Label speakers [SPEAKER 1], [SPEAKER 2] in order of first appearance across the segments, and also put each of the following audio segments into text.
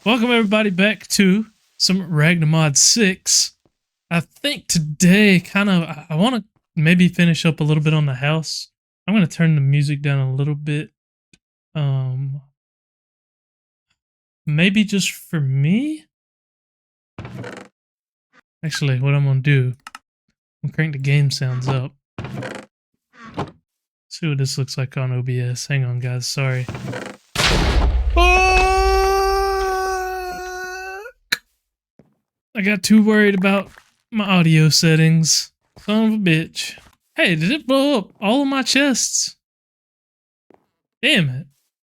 [SPEAKER 1] Welcome everybody back to some Ragnamod 6. I think today I want to maybe finish up a little bit on the house. I'm going to turn the music down a little bit. Maybe just for me? Actually, what I'm going to do, I'm crank the game sounds up. See what this looks like on OBS. Hang on guys, sorry. I got too worried about my audio settings. Son of a bitch. Hey, did it blow up all of my chests? Damn it.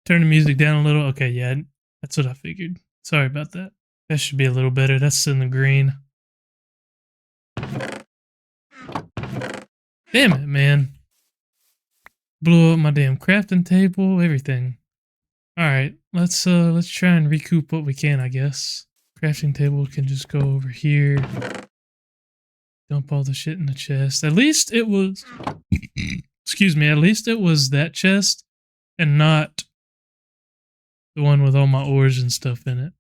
[SPEAKER 1] Turn the music down a little. Okay, yeah, that's what I figured. Sorry about that. That should be a little better. That's in the green. Damn it, man. Blew up my damn crafting table, everything. Alright, let's try and recoup what we can, I guess. Crafting table can just go over here. Dump all the shit in the chest. At least it was... excuse me, at least it was that chest and not the one with all my ores and stuff in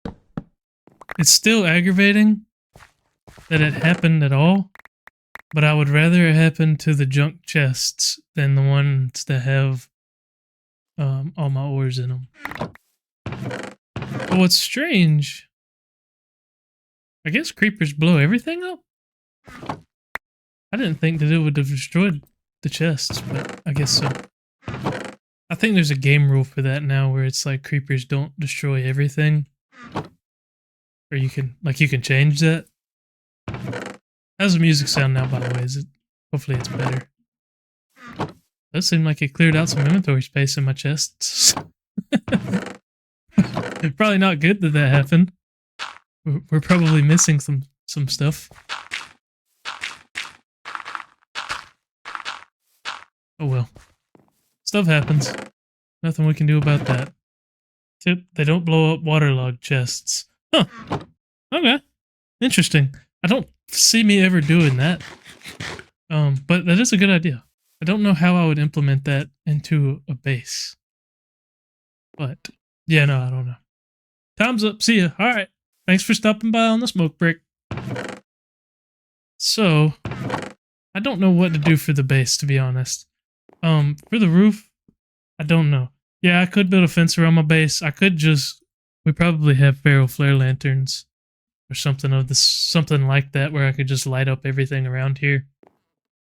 [SPEAKER 1] it. It's still aggravating that it happened at all, but I would rather it happen to the junk chests than the ones that have all my ores in them. But what's strange, I guess creepers blow everything up? I didn't think that it would have destroyed the chests, but I guess so. I think there's a game rule for that now where it's like creepers don't destroy everything. Or you can change that. How's the music sound now, by the way? Hopefully it's better. Does seem like it cleared out some inventory space in my chests. Probably not good that happened. We're probably missing some stuff. Oh well. Stuff happens. Nothing we can do about that. Tip, they don't blow up waterlogged chests. Huh. Okay. Interesting. I don't see me ever doing that. But that is a good idea. I don't know how I would implement that into a base. But, yeah, no, I don't know. Time's up. See ya. Alright. Thanks for stopping by on the smoke break. So, I don't know what to do for the base, to be honest. For the roof, I don't know. Yeah, I could build a fence around my base. I could just... We probably have feral flare lanterns. Or something like that, where I could just light up everything around here.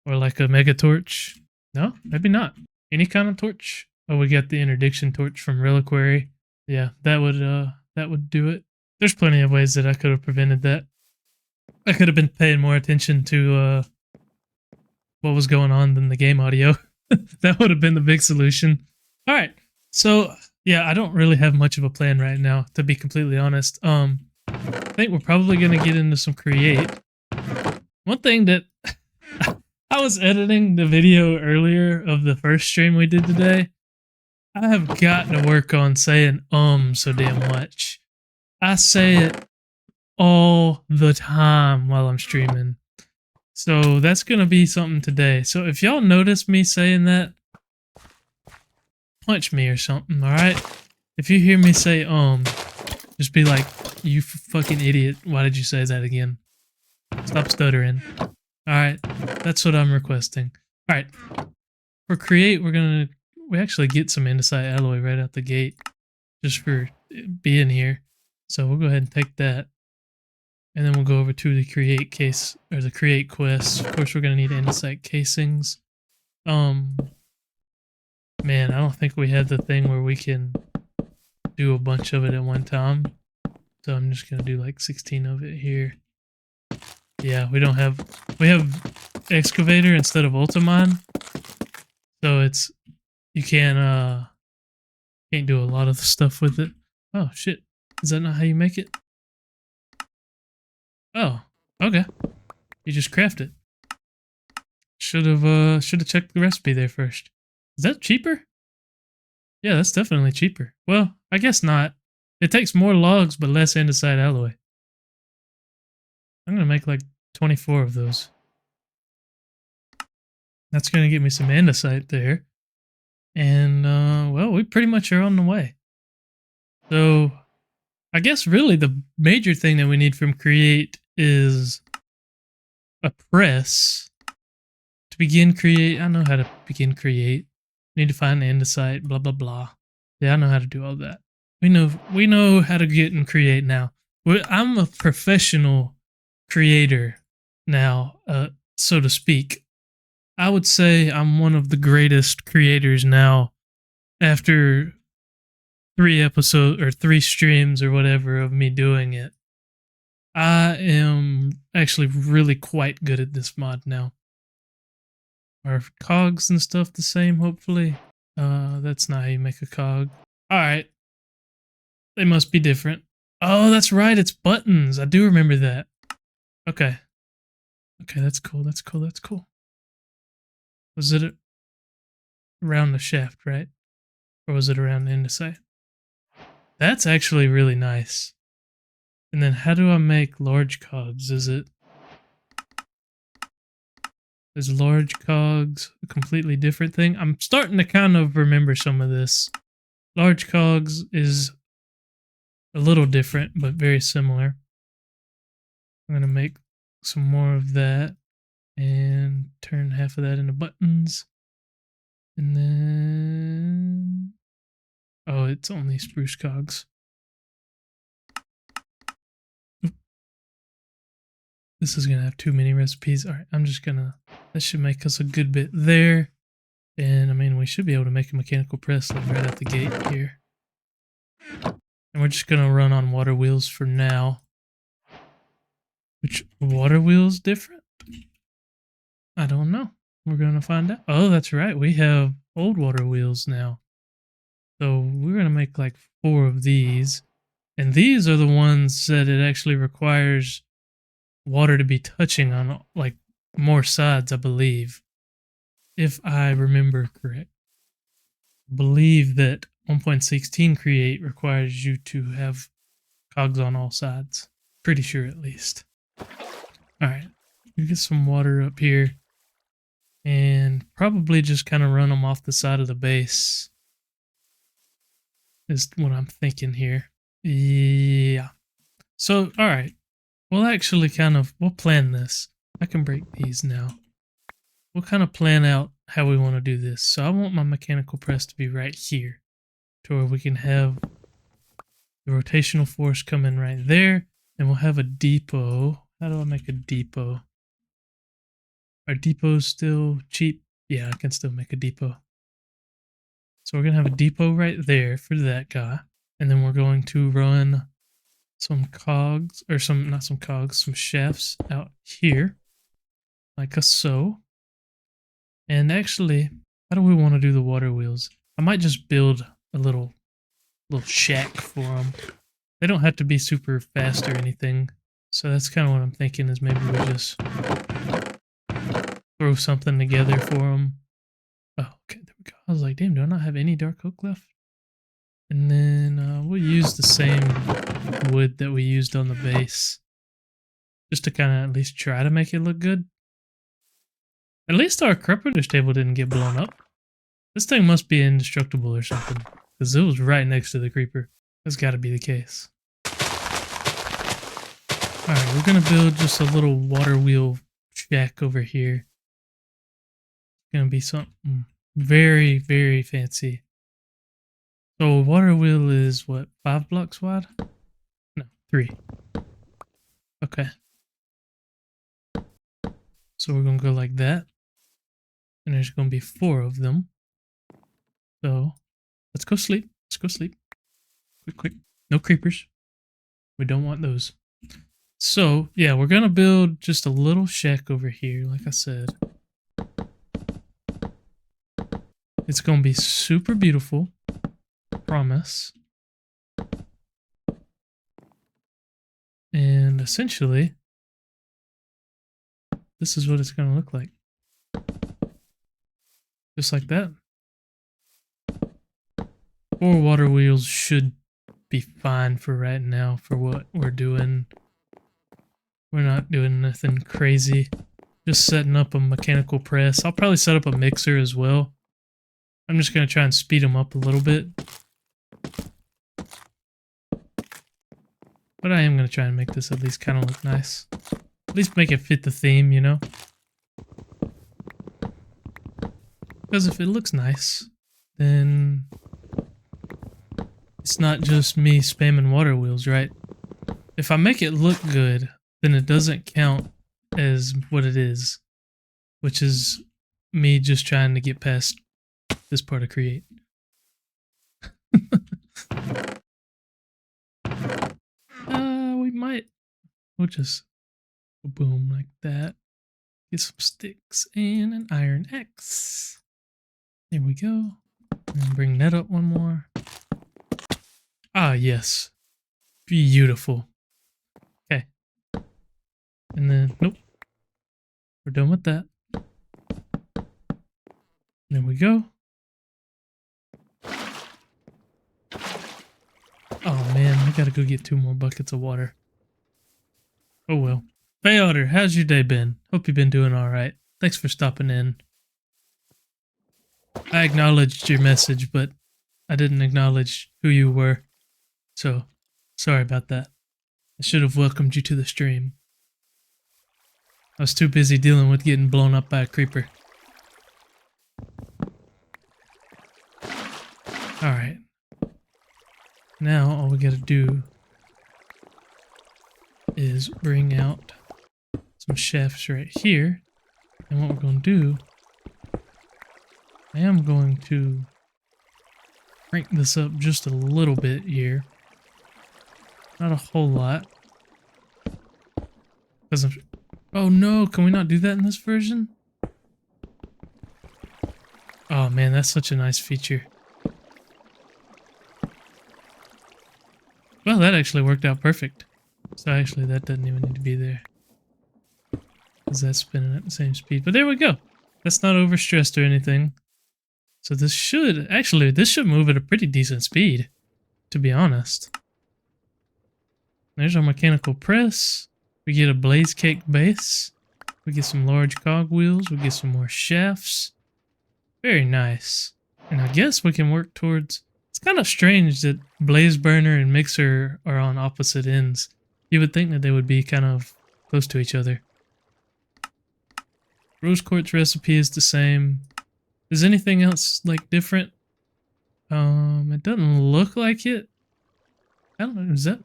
[SPEAKER 1] Or like a mega torch. No, maybe not. Any kind of torch. Oh, we got the interdiction torch from Reliquary. Yeah, that would do it. There's plenty of ways that I could have prevented that. I could have been paying more attention to what was going on than the game audio. That would have been the big solution. All right, so yeah, I don't really have much of a plan right now, to be completely honest. I think we're probably gonna get into some create. One thing that I was editing the video earlier of the first stream we did today. I have got to work on saying so damn much. I say it all the time while I'm streaming. So that's going to be something today. So if y'all notice me saying that, punch me or something, alright? If you hear me say just be like, you fucking idiot, why did you say that again? Stop stuttering. Alright, that's what I'm requesting. Alright, for create, we actually get some andesite alloy right out the gate just for being here. So we'll go ahead and take that. And then we'll go over to the create case, or the create quest. Of course, we're going to need andesite casings. Man, I don't think we have the thing where we can do a bunch of it at one time. So I'm just going to do like 16 of it here. Yeah, we have excavator instead of ultimine. So you can't do a lot of the stuff with it. Oh shit. Is that not how you make it? Oh, okay. You just craft it. Should have checked the recipe there first. Is that cheaper? Yeah, that's definitely cheaper. Well, I guess not. It takes more logs but less andesite alloy. I'm gonna make like 24 of those. That's gonna get me some andesite there. And, well, we pretty much are on the way. So I guess really the major thing that we need from Create is a press to begin Create. I know how to begin Create. Need to find the andesite, blah blah blah. Yeah, I know how to do all that. We know how to get and create now. I'm a professional creator now, so to speak. I would say I'm one of the greatest creators now after 3 episodes or 3 streams or whatever of me doing it. I am actually really quite good at this mod now. Are cogs and stuff the same, hopefully? That's not how you make a cog. Alright. They must be different. Oh, that's right, it's buttons. I do remember that. Okay. Okay, that's cool, that's cool, that's cool. Was it around the shaft, right? Or was it around the andesite? That's actually really nice. And then how do I make large cogs? Is large cogs a completely different thing? I'm starting to kind of remember some of this. Large cogs is a little different, but very similar. I'm going to make some more of that and turn half of that into buttons. And then... oh, it's only spruce cogs. This is going to have too many recipes. All right, I'm just going to... that should make us a good bit there. And, I mean, we should be able to make a mechanical press like right at the gate here. And we're just going to run on water wheels for now. Which water wheel's different? I don't know. We're going to find out. Oh, that's right. We have old water wheels now. So we're going to make like 4 of these. And these are the ones that it actually requires water to be touching on like more sides, I believe. If I remember correct. I believe that 1.16 Create requires you to have cogs on all sides. Pretty sure at least. Alright. We get some water up here. And probably just kind of run them off the side of the base. Is what I'm thinking here. Yeah. So, alright. We'll actually we'll plan this. I can break these now. We'll kind of plan out how we want to do this. So I want my mechanical press to be right here. To where we can have the rotational force come in right there. And we'll have a depot. How do I make a depot? Are depots still cheap? Yeah, I can still make a depot. So we're going to have a depot right there for that guy. And then we're going to run some cogs, or not some cogs, some shafts out here. Like so. And actually, how do we want to do the water wheels? I might just build a little shack for them. They don't have to be super fast or anything. So that's kind of what I'm thinking is maybe we just throw something together for them. Oh, okay, there we go. I was like, damn, do I not have any dark oak left? And then we'll use the same wood that we used on the base. Just to kind of at least try to make it look good. At least our carpenter's table didn't get blown up. This thing must be indestructible or something. Because it was right next to the creeper. That's got to be the case. Alright, we're going to build just a little water wheel shack over here. It's going to be something very, very fancy. So a water wheel is what, 5 blocks wide? No, 3. Okay. So we're going to go like that. And there's going to be 4 of them. So let's go sleep. Let's go sleep. Quick, quick. No creepers. We don't want those. So, yeah, we're going to build just a little shack over here, like I said. It's going to be super beautiful. Promise. And essentially, this is what it's going to look like. Just like that. 4 water wheels should be fine for right now for what we're doing. We're not doing nothing crazy. Just setting up a mechanical press. I'll probably set up a mixer as well. I'm just going to try and speed them up a little bit. But I am going to try and make this at least kind of look nice. At least make it fit the theme, you know? Because if it looks nice, then it's not just me spamming water wheels, right? If I make it look good, then it doesn't count as what it is, which is me just trying to get past this part of create. We'll just boom like that. Get some sticks and an iron axe. There we go. And bring that up one more. Ah, yes. Beautiful. Okay. And then, nope. We're done with that. There we go. Oh man, I gotta go get 2 more buckets of water. Oh well. Hey Otter, how's your day been? Hope you've been doing alright. Thanks for stopping in. I acknowledged your message, but I didn't acknowledge who you were. So, sorry about that. I should have welcomed you to the stream. I was too busy dealing with getting blown up by a creeper. Alright. Now all we gotta do is bring out some shafts right here. And what we're going to do, I am going to crank this up just a little bit here. Not a whole lot. Oh no, can we not do that in this version? Oh man, that's such a nice feature. Well, that actually worked out perfect. So actually that doesn't even need to be there. Because that's spinning at the same speed. But there we go. That's not overstressed or anything. So this should move at a pretty decent speed, to be honest. There's our mechanical press. We get a blaze cake base. We get some large cogwheels. We get some more shafts. Very nice. And I guess we can work towards... It's kind of strange that blaze burner and mixer are on opposite ends. You would think that they would be kind of close to each other. Rose quartz recipe is the same. Is anything else like different? It doesn't look like it. I don't know. Is that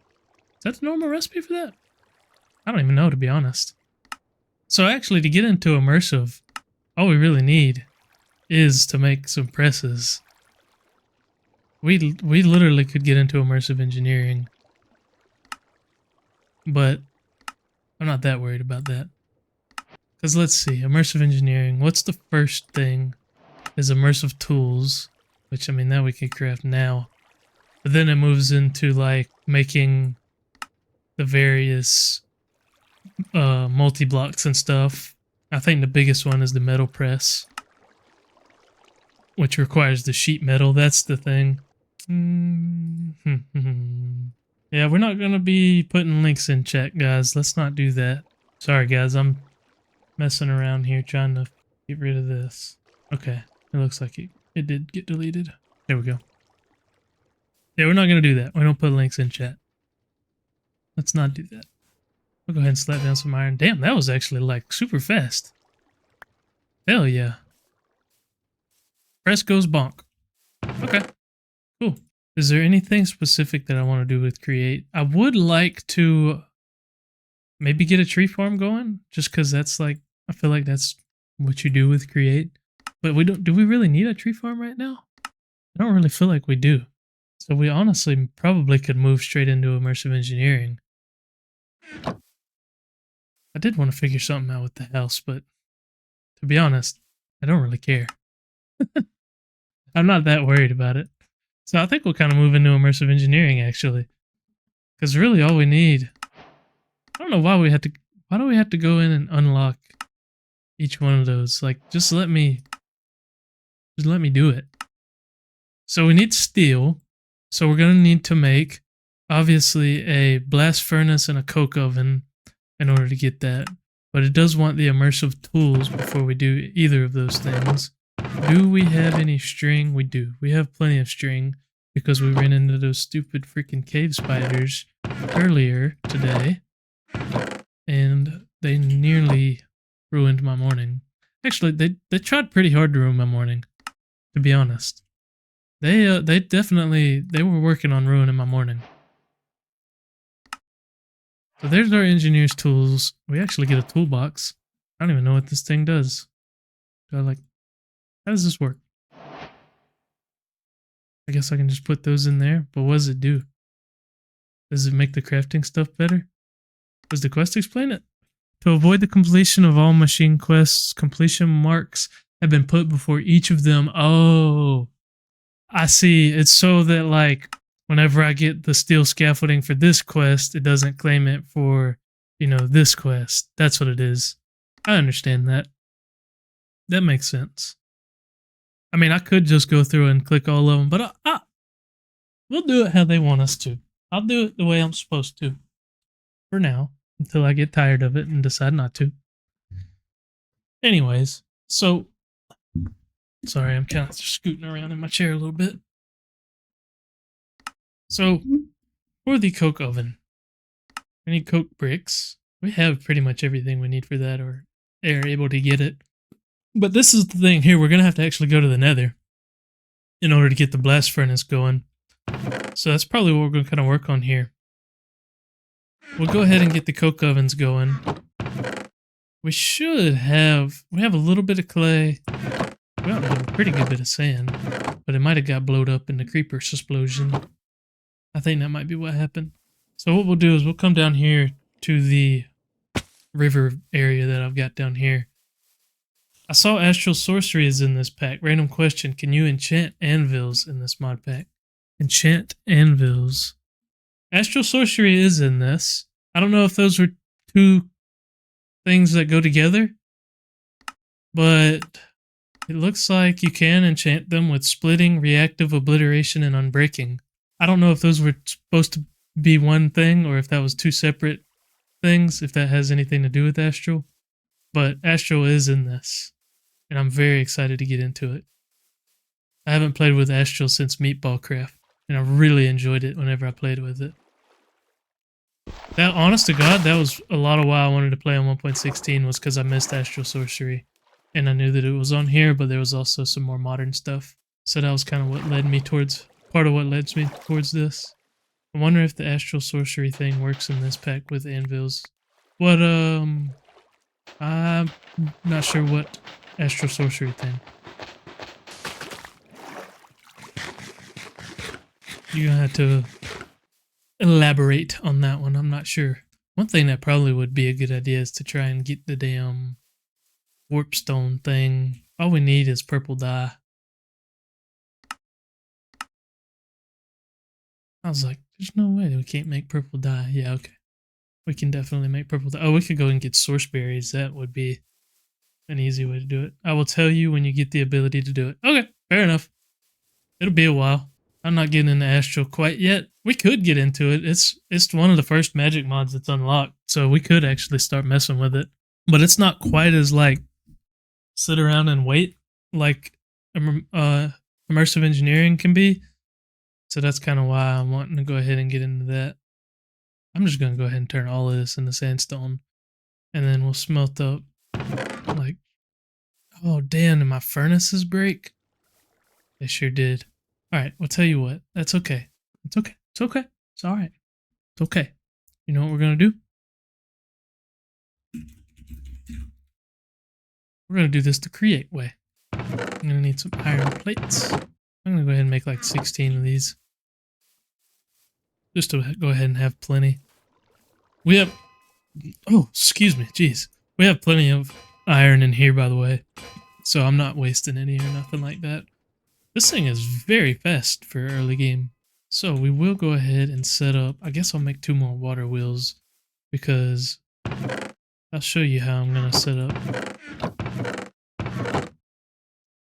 [SPEAKER 1] the normal recipe for that? I don't even know, to be honest. So actually, to get into immersive, all we really need is to make some presses. We literally could get into immersive engineering, but I'm not that worried about that. Because let's see, immersive engineering, what's the first thing? Is immersive tools, which I mean that we can craft now. But then it moves into like making the various multi-blocks and stuff. I think the biggest one is the metal press, which requires the sheet metal. That's the thing. Yeah, we're not going to be putting links in chat, guys. Let's not do that. Sorry, guys. I'm messing around here trying to get rid of this. Okay. It looks like it did get deleted. There we go. Yeah, we're not going to do that. We don't put links in chat. Let's not do that. I'll go ahead and slap down some iron. Damn, that was actually like super fast. Hell yeah. Press goes bonk. Okay. Cool. Is there anything specific that I want to do with create? I would like to maybe get a tree farm going, just because that's like, I feel like that's what you do with create. But do we really need a tree farm right now? I don't really feel like we do. So we honestly probably could move straight into immersive engineering. I did want to figure something out with the house, but to be honest, I don't really care. I'm not that worried about it. So I think we'll kind of move into immersive engineering, actually. Because really all we need... I don't know why we have to... Why do we have to go in and unlock each one of those? Like, just let me do it. So we need steel. So we're going to need to make, obviously, a blast furnace and a coke oven in order to get that. But it does want the immersive tools before we do either of those things. Do we have any string? We do. We have plenty of string. because we ran into those stupid freaking cave spiders earlier today, and they nearly ruined my morning. Actually, they tried pretty hard to ruin my morning, to be honest. They were working on ruining my morning. So there's our engineer's tools. We actually get a toolbox. I don't even know what this thing does. How does this work? I guess I can just put those in there, but what does it do? Does it make the crafting stuff better? Does the quest explain it? To avoid the completion of all machine quests, completion marks have been put before each of them. Oh, I see. It's so that, like, whenever I get the steel scaffolding for this quest, it doesn't claim it for, this quest. That's what it is. I understand that. That makes sense. I mean, I could just go through and click all of them, but we'll do it how they want us to. I'll do it the way I'm supposed to. For now, until I get tired of it and decide not to. Anyways, so... Sorry, I'm kind of scooting around in my chair a little bit. So, for the coke oven, we need coke bricks. We have pretty much everything we need for that, or are able to get it. But this is the thing here, we're going to have to actually go to the nether in order to get the blast furnace going. So that's probably what we're going to kind of work on here. We'll go ahead and get the coke ovens going. We have a little bit of clay. We have a pretty good bit of sand, but it might have got blowed up in the creeper's explosion. I think that might be what happened. So what we'll do is we'll come down here to the river area that I've got down here. I saw Astral Sorcery is in this pack. Random question, can you enchant anvils in this mod pack? Enchant anvils. Astral Sorcery is in this. I don't know if those were two things that go together, but it looks like you can enchant them with Splitting, Reactive, Obliteration, and Unbreaking. I don't know if those were supposed to be one thing or if that was two separate things, if that has anything to do with Astral. But Astral is in this, and I'm very excited to get into it. I haven't played with Astral since Meatball Craft, and I really enjoyed it whenever I played with it. That, honest to God, that was a lot of why I wanted to play on 1.16 was because I missed Astral Sorcery. And I knew that it was on here, but there was also some more modern stuff. So that was kind of what led me towards, part of what led me towards this. I wonder if the Astral Sorcery thing works in this pack with anvils. I'm not sure what Astral Sorcery thing. You're gonna have to elaborate on that one, I'm not sure. One thing that probably would be a good idea is to try and get the damn warpstone thing. All we need is purple dye. I was like, there's no way that we can't make purple dye. Yeah, okay. We can definitely make purple dye. Oh, we could go and get source berries. That would be an easy way to do it. I will tell you when you get the ability to do it. Okay, fair enough. It'll be a while. I'm not getting into Astral quite yet. We could get into it. It's one of the first magic mods that's unlocked, so we could actually start messing with it. But it's not quite as like sit around and wait like immersive engineering can be. So that's kind of why I'm wanting to go ahead and get into that. I'm just going to go ahead and turn all of this into sandstone. And then we'll smelt up like... Oh, damn, did my furnaces break? They sure did. Alright, we'll tell you what. That's okay. It's okay. It's okay. It's alright. It's okay. You know what we're going to do? We're going to do this the create way. I'm going to need some iron plates. I'm going to go ahead and make like 16 of these. Just to go ahead and have plenty. We have... Oh, excuse me. Jeez. We have plenty of iron in here, by the way. So I'm not wasting any or nothing like that. This thing is very fast for early game. So we will go ahead and set up... I guess I'll make 2 more water wheels. Because... I'll show you how I'm going to set up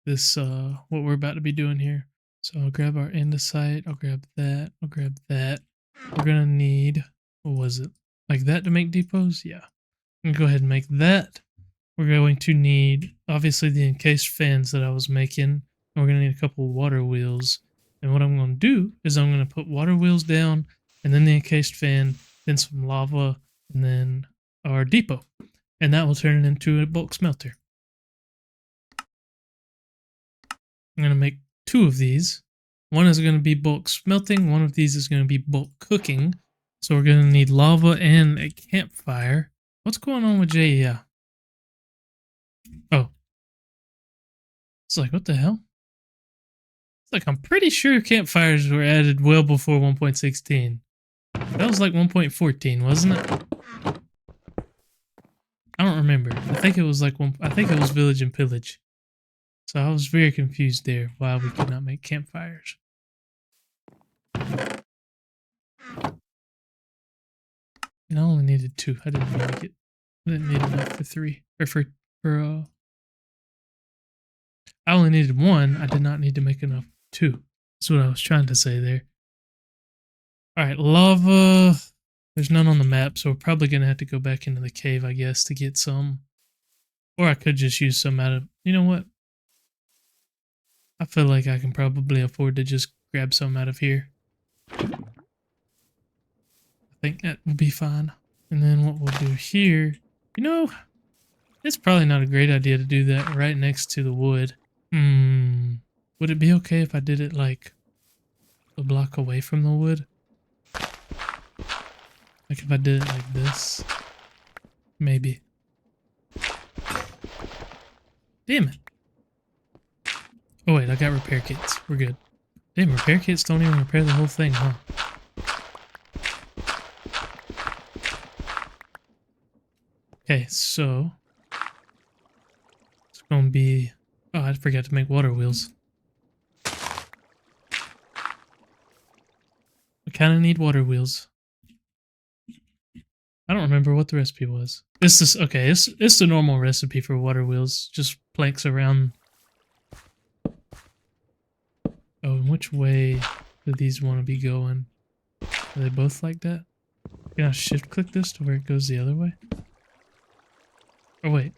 [SPEAKER 1] this, what we're about to be doing here. So I'll grab our andesite, I'll grab that, I'll grab that. We're going to need, what was it? Like that to make depots? Yeah. I'm going to go ahead and make that. We're going to need, obviously, the encased fans that I was making. And we're going to need a couple water wheels. And what I'm going to do is I'm going to put water wheels down, and then the encased fan, then some lava, and then our depot. And that will turn it into a bulk smelter. I'm going to make 2 of these. One is going to be bulk smelting. One of these is going to be bulk cooking. So we're going to need lava and a campfire. What's going on with JEI? Oh. It's like, what the hell? It's like, I'm pretty sure campfires were added well before 1.16. That was like 1.14, wasn't it? I don't remember. I think it was like I think it was Village and Pillage. So I was very confused there why we could not make campfires. And I only needed 2. I didn't need enough for 3. Or for I only needed 1. I did not need to make enough 2. That's what I was trying to say there. Alright, lava. There's none on the map, so we're probably going to have to go back into the cave, I guess, to get some. Or I could just use some out of... You know what? I feel like I can probably afford to just grab some out of here. I think that will be fine. And then what we'll do here... You know, it's probably not a great idea to do that right next to the wood. Would it be okay if I did it like a block away from the wood? Like if I did it like this? Maybe. Damn it. Oh wait, I got repair kits. We're good. Damn, repair kits don't even repair the whole thing, huh? Okay, so... It's gonna be... Oh, I forgot to make water wheels. I kinda need water wheels. I don't remember what the recipe was. It's this, okay, it's the normal recipe for water wheels. Just planks around. Oh, and which way do these want to be going? Are they both like that? Can I shift click this to where it goes the other way? Oh, wait.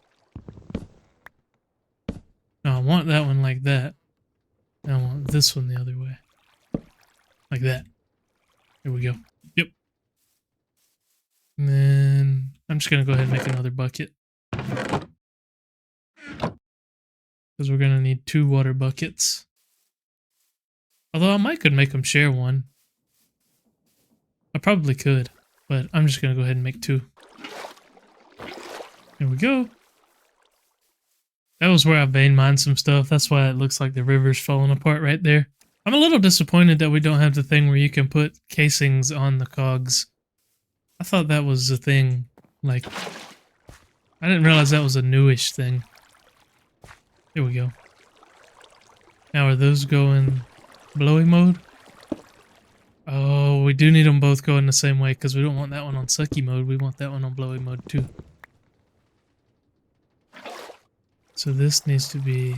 [SPEAKER 1] No, I want that one like that. And I want this one the other way. Like that. There we go. Yep. And then I'm just going to go ahead and make another bucket. Because we're going to need 2 water buckets. Although I might could make them share one. I probably could. But I'm just going to go ahead and make 2. There we go. That was where I vein mined some stuff. That's why it looks like the river's falling apart right there. I'm a little disappointed that we don't have the thing where you can put casings on the cogs. I thought that was a thing. Like, I didn't realize that was a newish thing. There we go. Now are those going blowy mode? Oh, we do need them both going the same way because we don't want that one on sucky mode. We want that one on blowy mode too. So this needs to be...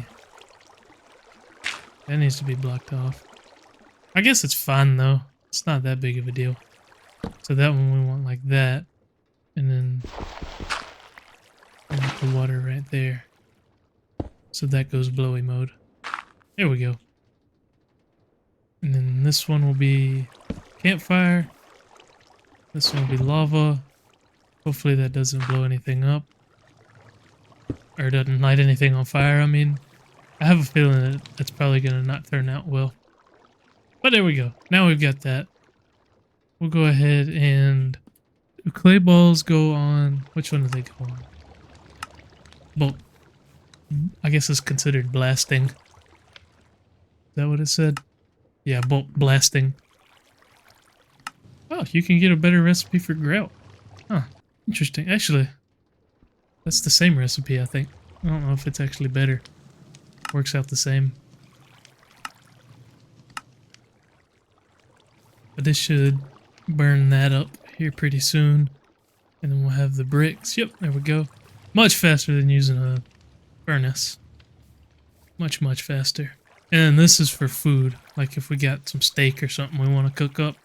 [SPEAKER 1] That needs to be blocked off. I guess it's fine though. It's not that big of a deal. So that one we want like that. And then... the water right there. So that goes blowy mode. There we go. And then this one will be campfire. This one will be lava. Hopefully that doesn't blow anything up. Or doesn't light anything on fire, I mean. I have a feeling that that's probably going to not turn out well. But there we go. Now we've got that. We'll go ahead and... Do clay balls go on... Which one do they go on? Well, I guess it's considered blasting. Is that what it said? Yeah, bolt blasting. Oh, you can get a better recipe for grout. Huh. Interesting. Actually, that's the same recipe, I think. I don't know if it's actually better. Works out the same. But this should burn that up here pretty soon. And then we'll have the bricks. Yep, there we go. Much faster than using a furnace. Much, much faster. And this is for food. Like if we got some steak or something we want to cook up,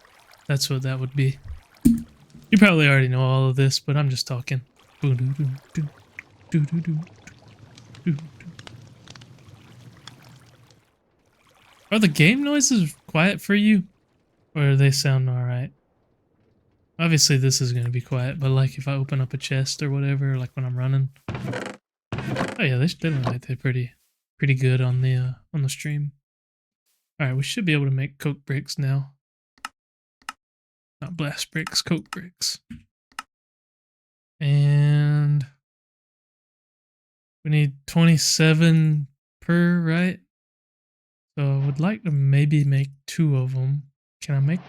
[SPEAKER 1] that's what that would be. You probably already know all of this, but I'm just talking. Are the game noises quiet for you? Or do they sound alright? Obviously this is going to be quiet, but like if I open up a chest or whatever, like when I'm running. Oh yeah, they look like they're pretty good on the stream. Alright, we should be able to make coke bricks now. Not blast bricks, coke bricks. And we need 27 per, right? So I would like to maybe make 2 of them. Can I make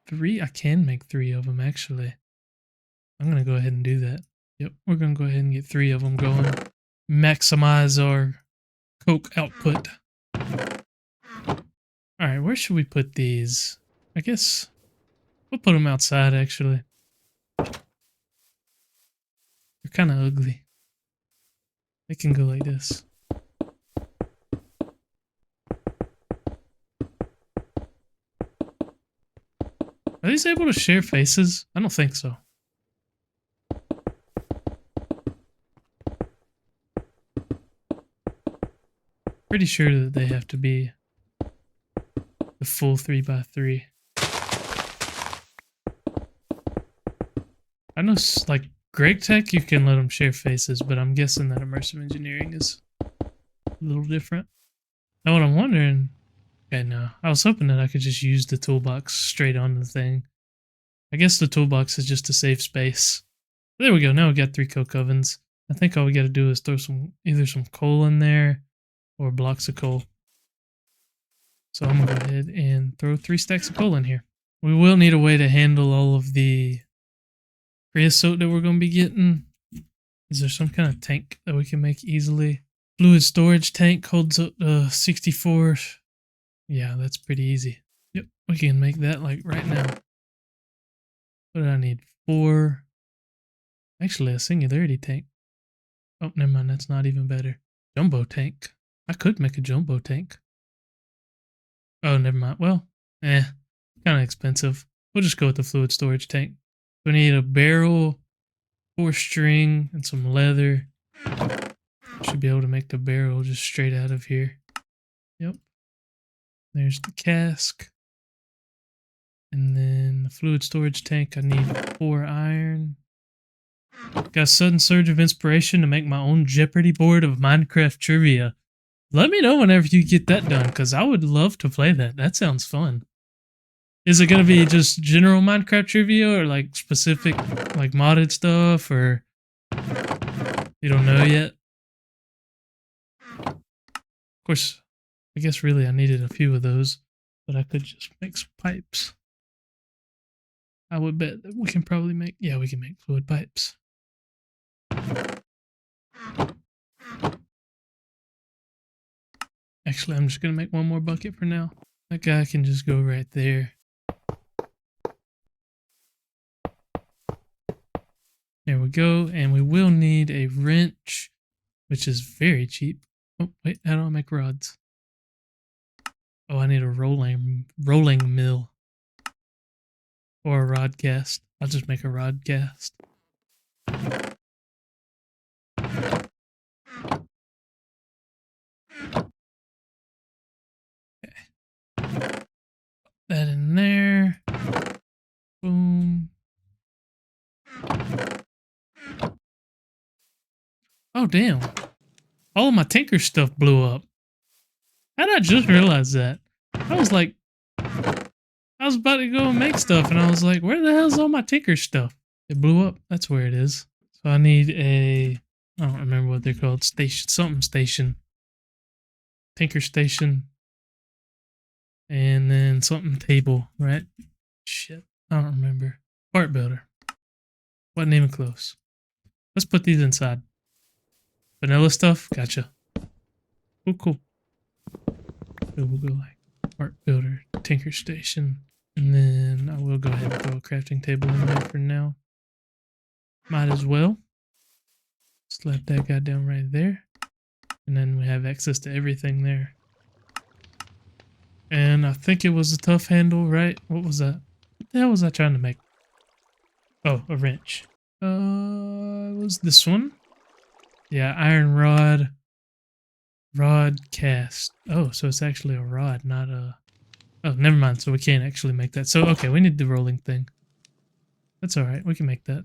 [SPEAKER 1] 3? I can make 3 of them, actually. I'm going to go ahead and do that. Yep, we're going to go ahead and get 3 of them going. Maximize our coke output. Alright, where should we put these? I guess we'll put them outside, actually. They're kind of ugly. They can go like this. Are these able to share faces? I don't think so. Pretty sure that they have to be the full 3x3. I know, like, Greg Tech, you can let them share faces, but I'm guessing that immersive engineering is a little different. Now what I'm wondering... Okay, no. I was hoping that I could just use the toolbox straight on the thing. I guess the toolbox is just to save space. There we go. Now we got 3 coke ovens. I think all we got to do is throw either some coal in there or blocks of coal. So I'm going to go ahead and throw 3 stacks of coal in here. We will need a way to handle all of the creosote that we're going to be getting. Is there some kind of tank that we can make easily? Fluid storage tank holds up 64. Yeah, that's pretty easy. Yep, we can make that like right now. What do I need? 4. Actually, a singularity tank. Oh, never mind. That's not even better. Jumbo tank. I could make a jumbo tank. Oh, never mind. Well, kind of expensive. We'll just go with the fluid storage tank. We need a barrel, 4 string, and some leather. Should be able to make the barrel just straight out of here. Yep. There's the cask. And then the fluid storage tank, I need 4 iron. Got a sudden surge of inspiration to make my own Jeopardy board of Minecraft trivia. Let me know whenever you get that done, because I would love to play that. That sounds fun. Is it going to be just general Minecraft trivia or like specific like modded stuff, or you don't know yet? Of course, I guess really I needed a few of those, but I could just make some pipes. I would bet that we can probably make, yeah, we can make fluid pipes. Actually, I'm just going to make 1 more bucket for now. That guy can just go right there. There we go. And we will need a wrench, which is very cheap. Oh, wait, how do I make rods? Oh, I need a rolling mill. Or a rod cast. I'll just make a rod cast. Okay. That in there. Boom. Oh, damn. All of my Tinker stuff blew up. How did I just realize that? I was like, I was about to go and make stuff, and I was like, where the hell's all my Tinker stuff? It blew up. That's where it is. So I need a, I don't remember what they're called, something station. Tinker station. And then something table, right? Shit, I don't remember. Part builder. Wasn't even close. Let's put these inside. Vanilla stuff, gotcha. Cool, cool. So we'll go like part builder, tinker station, and then I will go ahead and throw a crafting table in there for now. Might as well. Slap that guy down right there. And then we have access to everything there. And I think it was a tough handle, right? What was that? What the hell was I trying to make? Oh, a wrench. Was this one? Yeah, iron rod. Rod cast. Oh, so it's actually a rod, not a Oh, never mind. So we can't actually make that. So, okay, we need the rolling thing. That's alright. We can make that.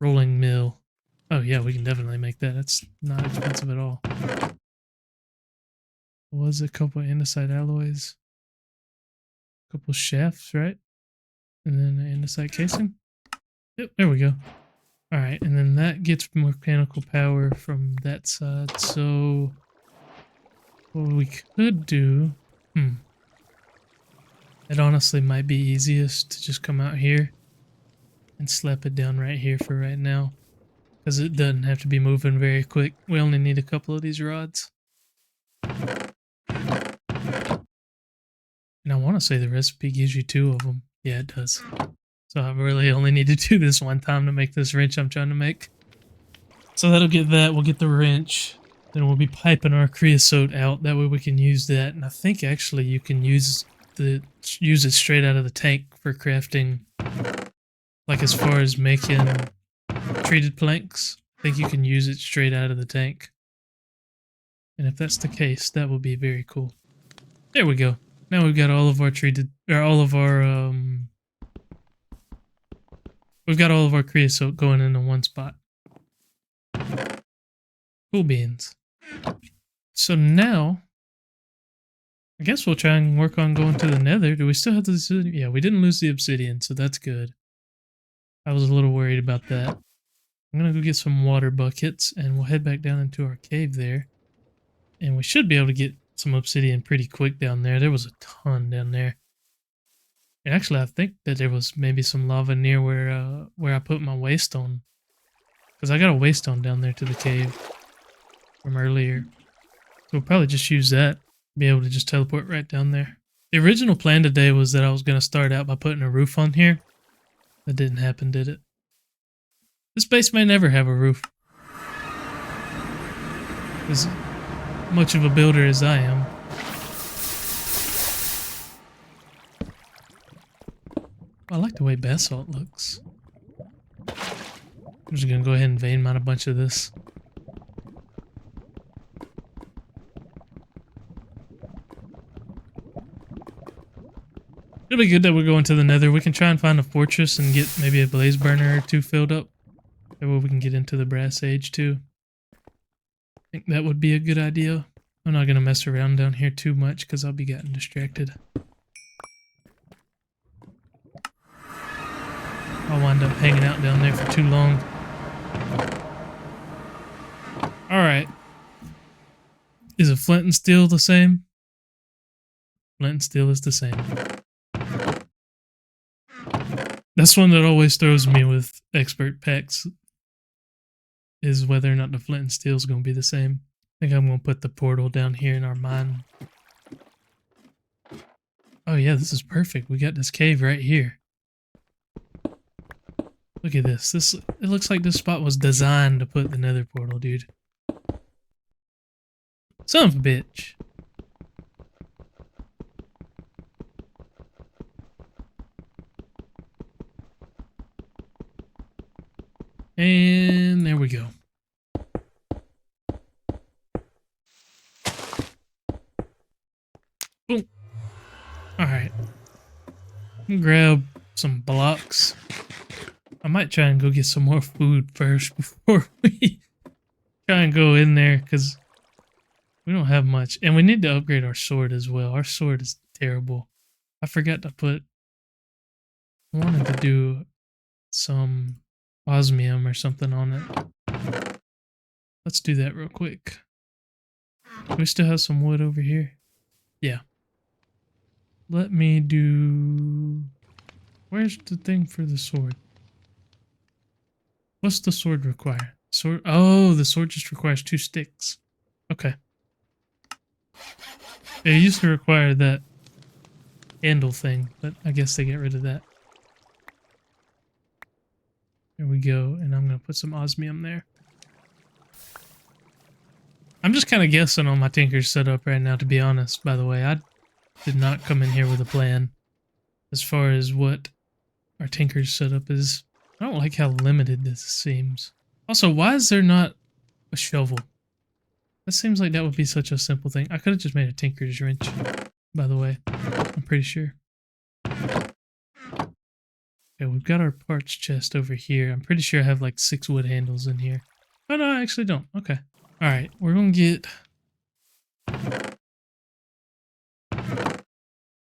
[SPEAKER 1] Rolling mill. Oh, yeah, we can definitely make that. That's not expensive at all. What was it? A couple andesite alloys. A couple shafts, right? And then an andesite casing. Yep, there we go. Alright, and then that gets mechanical power from that side. So, what we could do... It honestly might be easiest to just come out here and slap it down right here for right now. Because it doesn't have to be moving very quick. We only need a couple of these rods. And I want to say the recipe gives you 2 of them. Yeah, it does. So I really only need to do this one time to make this wrench I'm trying to make. So that'll get that. We'll get the wrench. Then we'll be piping our creosote out. That way we can use that. And I think actually you can use it straight out of the tank for crafting. Like as far as making treated planks, I think you can use it straight out of the tank. And if that's the case, that will be very cool. There we go. Now we've got all of our we've got all of our creosote going into one spot. Cool beans. So now, I guess we'll try and work on going to the nether. Do we still have the obsidian? Yeah, we didn't lose the obsidian, so that's good. I was a little worried about that. I'm gonna go get some water buckets, and we'll head back down into our cave there. And we should be able to get some obsidian pretty quick down there. There was a ton down there. And actually, I think that there was maybe some lava near where I put my waystone. Because I got a waystone down there to the cave from earlier. So we'll probably just use that. Be able to just teleport right down there. The original plan today was that I was going to start out by putting a roof on here. That didn't happen, did it? This base may never have a roof. As much of a builder as I am. I like the way basalt looks. I'm just going to go ahead and vein mine a bunch of this. It'll be good that we're going to the nether. We can try and find a fortress and get maybe a blaze burner or 2 filled up. That way we can get into the brass age too. I think that would be a good idea. I'm not going to mess around down here too much because I'll be getting distracted. I'll wind up hanging out down there for too long. Alright. Is a flint and steel the same? Flint and steel is the same. That's one that always throws me with expert packs. Is whether or not the flint and steel is going to be the same. I think I'm going to put the portal down here in our mine. Oh yeah, this is perfect. We got this cave right here. Look at this. It looks like this spot was designed to put the nether portal, dude. Son of a bitch. And there we go. Boom. Alright. Grab some blocks. I might try and go get some more food first before we try and go in there, because we don't have much. And we need to upgrade our sword as well. Our sword is terrible. I forgot to put... I wanted to do some osmium or something on it. Let's do that real quick. Do we still have some wood over here? Yeah. Let me do... Where's the thing for the sword? What's the sword require? Sword? Oh, the sword just requires 2 sticks. Okay. It used to require that handle thing, but I guess they get rid of that. There we go, and I'm going to put some osmium there. I'm just kind of guessing on my Tinker's setup right now, to be honest, by the way. I did not come in here with a plan as far as what our Tinker's setup is. I don't like how limited this seems. Also, why is there not a shovel? That seems like that would be such a simple thing. I could have just made a tinker's wrench, by the way. I'm pretty sure. Okay, we've got our parts chest over here. I'm pretty sure I have like 6 wood handles in here. Oh no, I actually don't. Okay. Alright, we're gonna get... I'd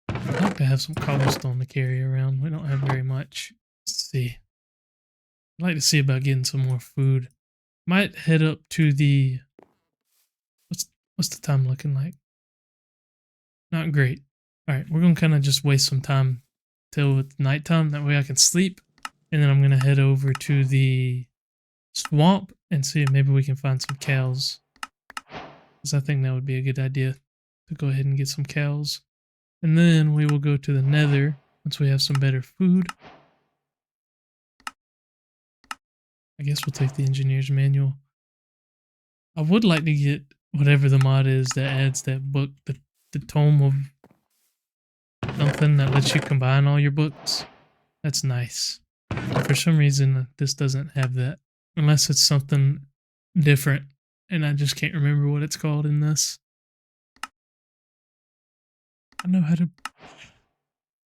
[SPEAKER 1] like to have some cobblestone to carry around. We don't have very much. Let's see. I'd like to see about getting some more food. Might head up to the... What's the time looking like? Not great. Alright, we're gonna kind of just waste some time till it's nighttime. That way I can sleep. And then I'm gonna head over to the swamp and see if maybe we can find some cows. Because I think that would be a good idea to go ahead and get some cows. And then we will go to the nether once we have some better food. I guess we'll take the engineer's manual. I would like to get whatever the mod is that adds that book, the tome of something that lets you combine all your books. That's nice. But for some reason, this doesn't have that. Unless it's something different. And I just can't remember what it's called in this. I know how to...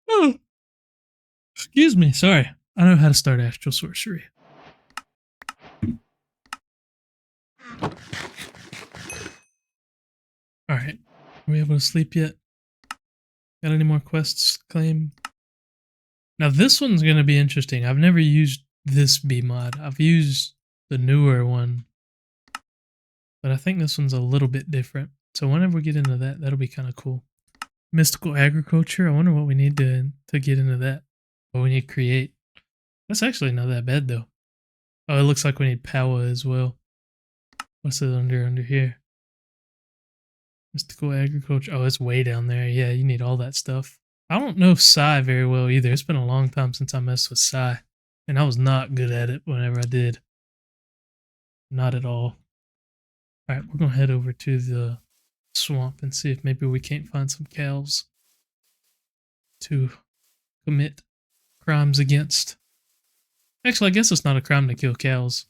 [SPEAKER 1] Oh! Excuse me, sorry. I know how to start astral sorcery. Alright. Are we able to sleep yet? Got any more quests to claim? Now this one's going to be interesting. I've never used this B mod. I've used the newer one. But I think this one's a little bit different. So whenever we get into that, that'll be kind of cool. Mystical agriculture. I wonder what we need to get into that. What we need to create. That's actually not that bad though. Oh, it looks like we need power as well. What's it under here? Mystical agriculture. Oh, it's way down there. Yeah, you need all that stuff. I don't know Psi very well either. It's been a long time since I messed with Psi. And I was not good at it whenever I did. Not at all. Alright, we're going to head over to the swamp and see if maybe we can't find some cows to commit crimes against. Actually, I guess it's not a crime to kill cows.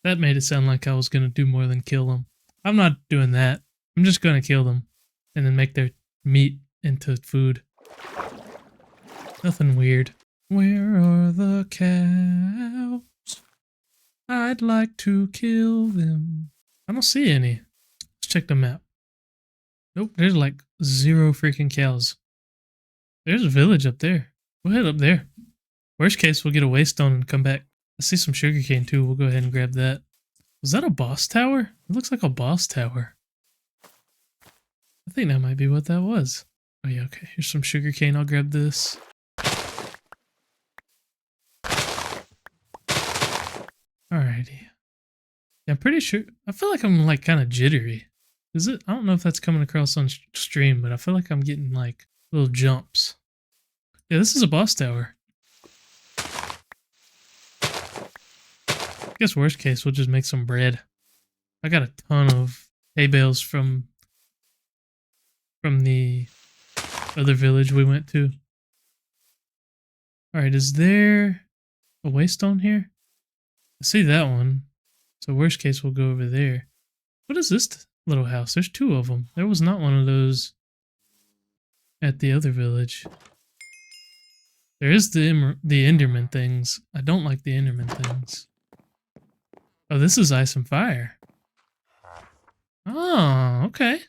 [SPEAKER 1] That made it sound like I was going to do more than kill them. I'm not doing that. I'm just going to kill them and then make their meat into food. Nothing weird. Where are the cows? I'd like to kill them. I don't see any. Let's check the map. Nope, there's like 0 freaking cows. There's a village up there. We'll head up there. Worst case, we'll get a waystone and come back. I see some sugarcane too. We'll go ahead and grab that. Was that a boss tower? It looks like a boss tower. I think that might be what that was. Oh yeah, okay. Here's some sugarcane. I'll grab this. Alrighty. Yeah, I'm pretty sure. I feel like I'm like kind of jittery. Is it? I don't know if that's coming across on stream, but I feel like I'm getting like little jumps. Yeah, this is a boss tower. I guess worst case, we'll just make some bread. I got a ton of hay bales from the other village we went to. Alright, is there a waystone here? I see that one. So worst case, we'll go over there. What is this little house? There's 2 of them. There was not one of those at the other village. There is the Enderman things. I don't like the Enderman things. Oh, this is ice and fire. Oh, okay.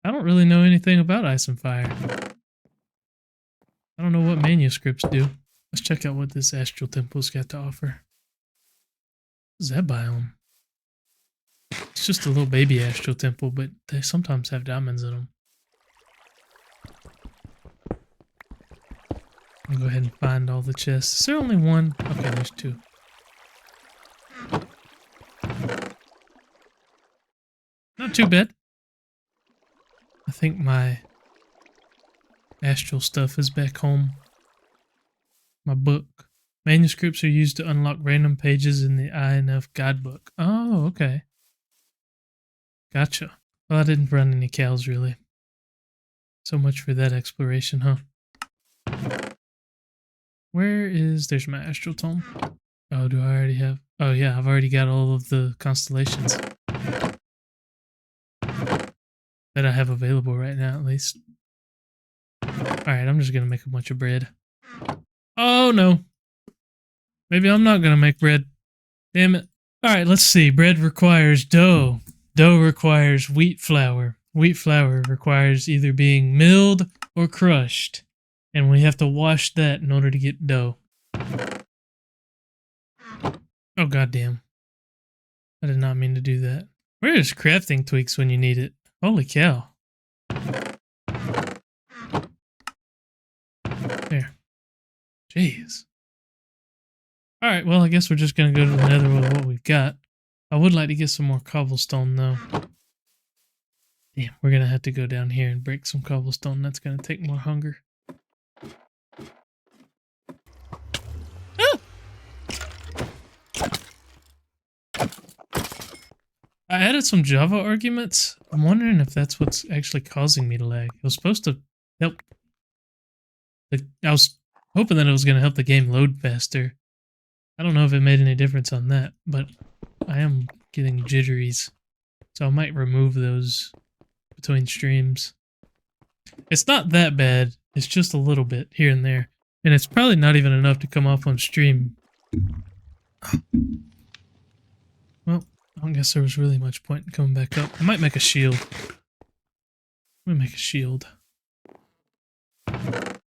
[SPEAKER 1] I don't really know anything about ice and fire. I don't know what manuscripts do. Let's check out what this astral temple's got to offer. What is that biome? It's just a little baby astral temple, but they sometimes have diamonds in them. I'll go ahead and find all the chests. Is there only one? Okay, there's 2. Not too bad. I think my astral stuff is back home. My book. Manuscripts are used to unlock random pages in the INF guidebook. Oh, okay. Gotcha. Well, I didn't run any cows, really. So much for that exploration, huh? Where is... There's my astral tome. Oh, do I already have... Oh, yeah, I've already got all of the constellations. that I have available right now, at least. Alright, I'm just gonna make a bunch of bread. Oh, no. Maybe I'm not gonna make bread. Damn it. Alright, let's see. Bread requires dough. Dough requires wheat flour. Wheat flour requires either being milled or crushed. And we have to wash that in order to get dough. Oh, goddamn. I did not mean to do that. Where is crafting tweaks when you need it? Holy cow. There. Jeez. Alright, well, I guess we're just gonna go to the nether with what we've got. I would like to get some more cobblestone, though. Damn, we're gonna have to go down here and break some cobblestone. That's gonna take more hunger. Ah! I added some Java arguments. I'm wondering if that's what's actually causing me to lag. It was supposed to help. I was hoping that it was gonna help the game load faster. I don't know if it made any difference on that, but I am getting jitteries. So I might remove those between streams. It's not that bad. It's just a little bit here and there. And it's probably not even enough to come off on stream. Well, I don't guess there was really much point in coming back up. I might make a shield. I'm gonna make a shield. Probably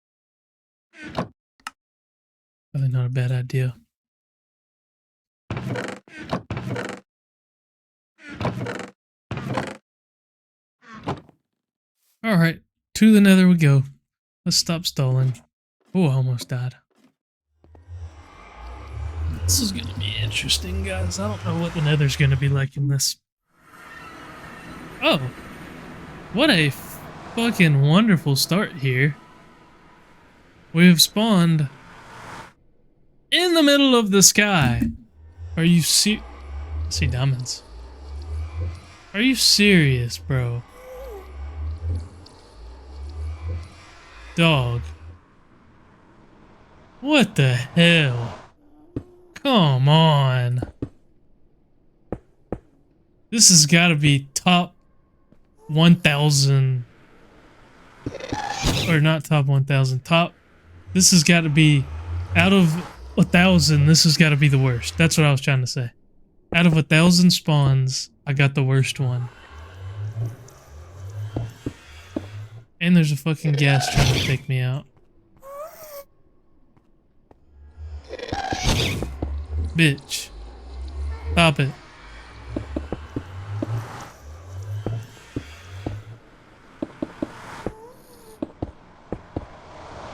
[SPEAKER 1] not a bad idea. Alright, to the nether we go. Let's stop stalling. Oh, I almost died. This is gonna be interesting, guys. I don't know what the nether's gonna be like in this. Oh! What a fucking wonderful start here. We've spawned in the middle of the sky. Are you I see diamonds. Are you serious, bro? Dog. What the hell? Come on. This has got to be top 1,000. Or not top 1,000. This has got to be out of 1,000. This has got to be the worst. That's what I was trying to say. Out of 1,000 spawns, I got the worst one. And there's a fucking ghast trying to take me out. Bitch. Stop it.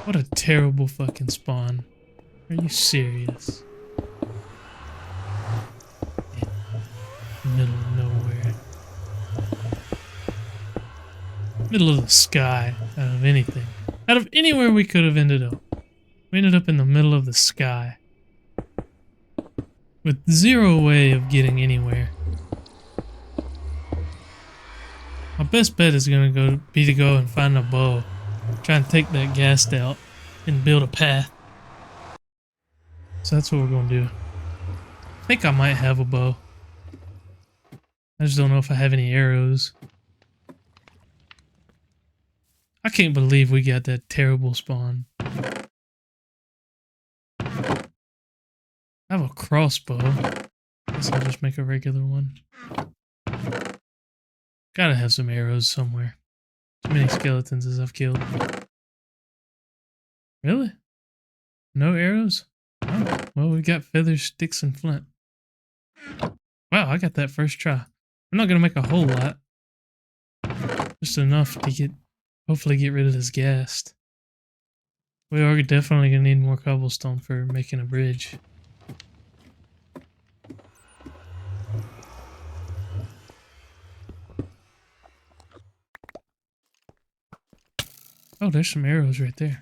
[SPEAKER 1] What a terrible fucking spawn. Are you serious? Middle of nowhere. Middle of the sky. Out of anything. Out of anywhere we could have ended up. We ended up in the middle of the sky. With zero way of getting anywhere. My best bet is gonna be to go and find a bow. Try and take that ghast out and build a path. So that's what we're gonna do. I think I might have a bow. I just don't know if I have any arrows. I can't believe we got that terrible spawn. I have a crossbow. Guess I'll just make a regular one. Gotta have some arrows somewhere. Too many skeletons as I've killed. Really? No arrows? Oh, well, we got feathers, sticks, and flint. Wow, I got that first try. I'm not gonna make a whole lot. Just enough to hopefully get rid of this ghast. We are definitely gonna need more cobblestone for making a bridge. Oh, there's some arrows right there.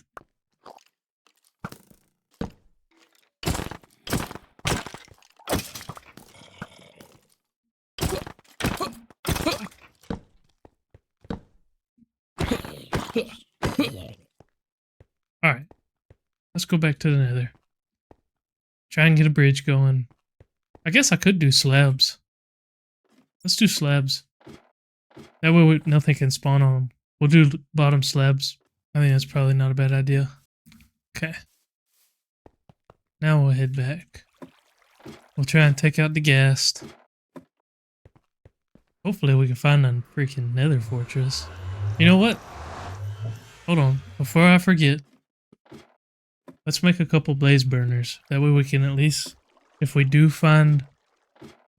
[SPEAKER 1] Alright. Let's go back to the nether. Try and get a bridge going. I guess I could do slabs. Let's do slabs. That way nothing can spawn on them. We'll do bottom slabs. I think that's probably not a bad idea. Okay. Now we'll head back. We'll try and take out the ghast. Hopefully we can find a freaking nether fortress. You know what? Hold on. Before I forget, let's make a couple blaze burners. That way we can at least, if we do find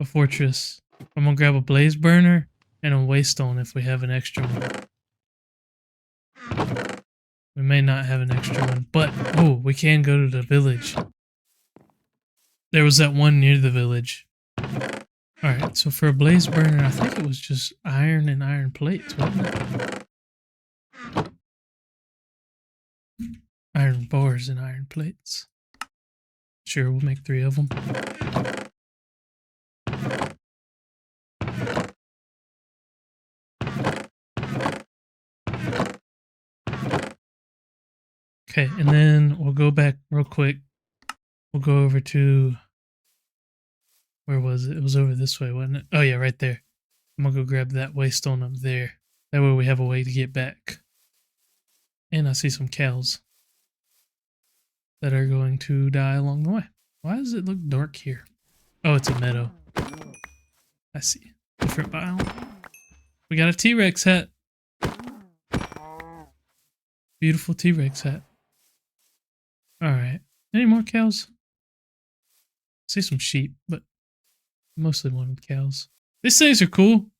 [SPEAKER 1] a fortress, I'm gonna grab a blaze burner and a waystone if we have an extra one. We may not have an extra one, but oh, we can go to the village. There was that one near the village. Alright, so for a blaze burner, I think it was just iron and iron plates, wasn't it? Iron bars and iron plates. Sure, we'll make 3 of them. Okay, and then we'll go back real quick. We'll go over to... Where was it? It was over this way, wasn't it? Oh yeah, right there. I'm gonna go grab that waystone up there. That way we have a way to get back. And I see some cows that are going to die along the way. Why does it look dark here? Oh, it's a meadow. I see. Different biome. We got a T-Rex hat. Beautiful T-Rex hat. Alright. Any more cows? I see some sheep, but mostly wanted cows. These things are cool.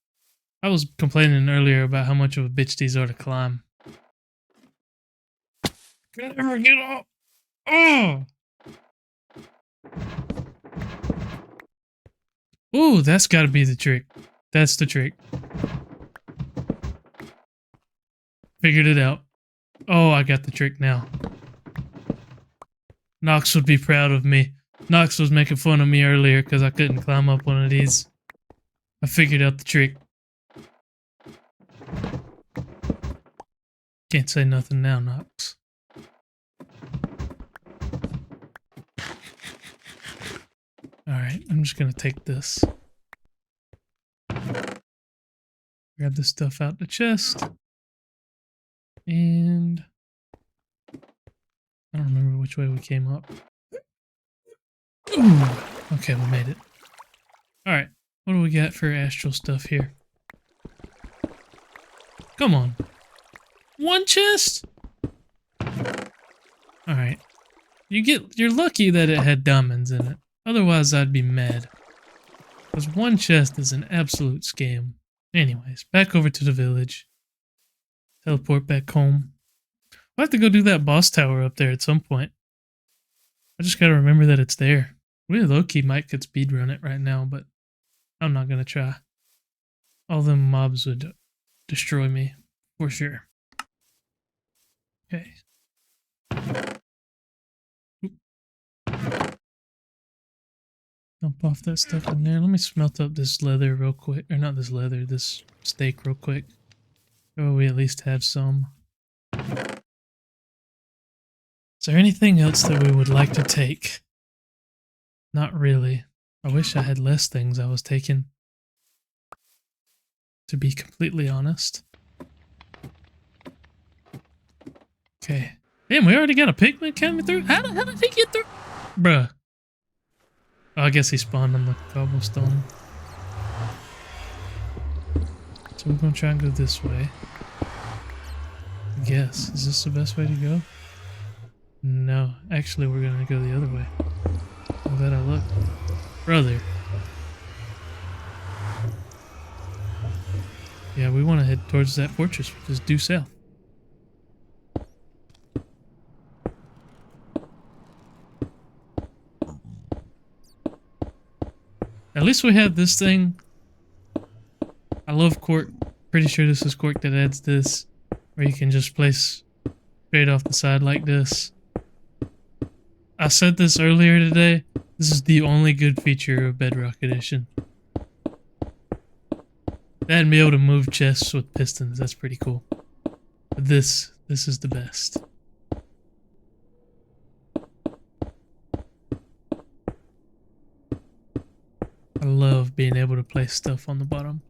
[SPEAKER 1] I was complaining earlier about how much of a bitch these are to climb. Can I ever get up? Oh! Ooh, that's gotta be the trick. That's the trick. Figured it out. Oh, I got the trick now. Nox would be proud of me. Nox was making fun of me earlier because I couldn't climb up one of these. I figured out the trick. Can't say nothing now, Nox. Alright, I'm just gonna take this. Grab this stuff out the chest. And... I don't remember which way we came up. Ooh. Okay, we made it. Alright, what do we got for astral stuff here? Come on. 1 chest? Alright. You're lucky that it had diamonds in it. Otherwise, I'd be mad. Because 1 chest is an absolute scam. Anyways, back over to the village. Teleport back home. I'll have to go do that boss tower up there at some point. I just gotta remember that it's there. We low-key might could speedrun it right now, but I'm not gonna try. All them mobs would destroy me, for sure. Okay. Dump off that stuff in there. Let me smelt up this leather real quick. Or not this leather, this steak real quick. So we at least have some. Is there anything else that we would like to take? Not really. I wish I had less things I was taking. To be completely honest. Okay. Damn, we already got a pigman coming through? How did he get through? Bruh. Oh, I guess he spawned on the cobblestone. So we're gonna try and go this way. I guess. Is this the best way to go? No. Actually, we're gonna go the other way. I'm glad I looked. Brother. Yeah, we want to head towards that fortress, which is due south. At least we have this thing. I love cork. Pretty sure this is cork that adds this. Where you can just place straight off the side like this. I said this earlier today. This is the only good feature of Bedrock Edition. That and be able to move chests with pistons. That's pretty cool. But this is the best. I love being able to place stuff on the bottom.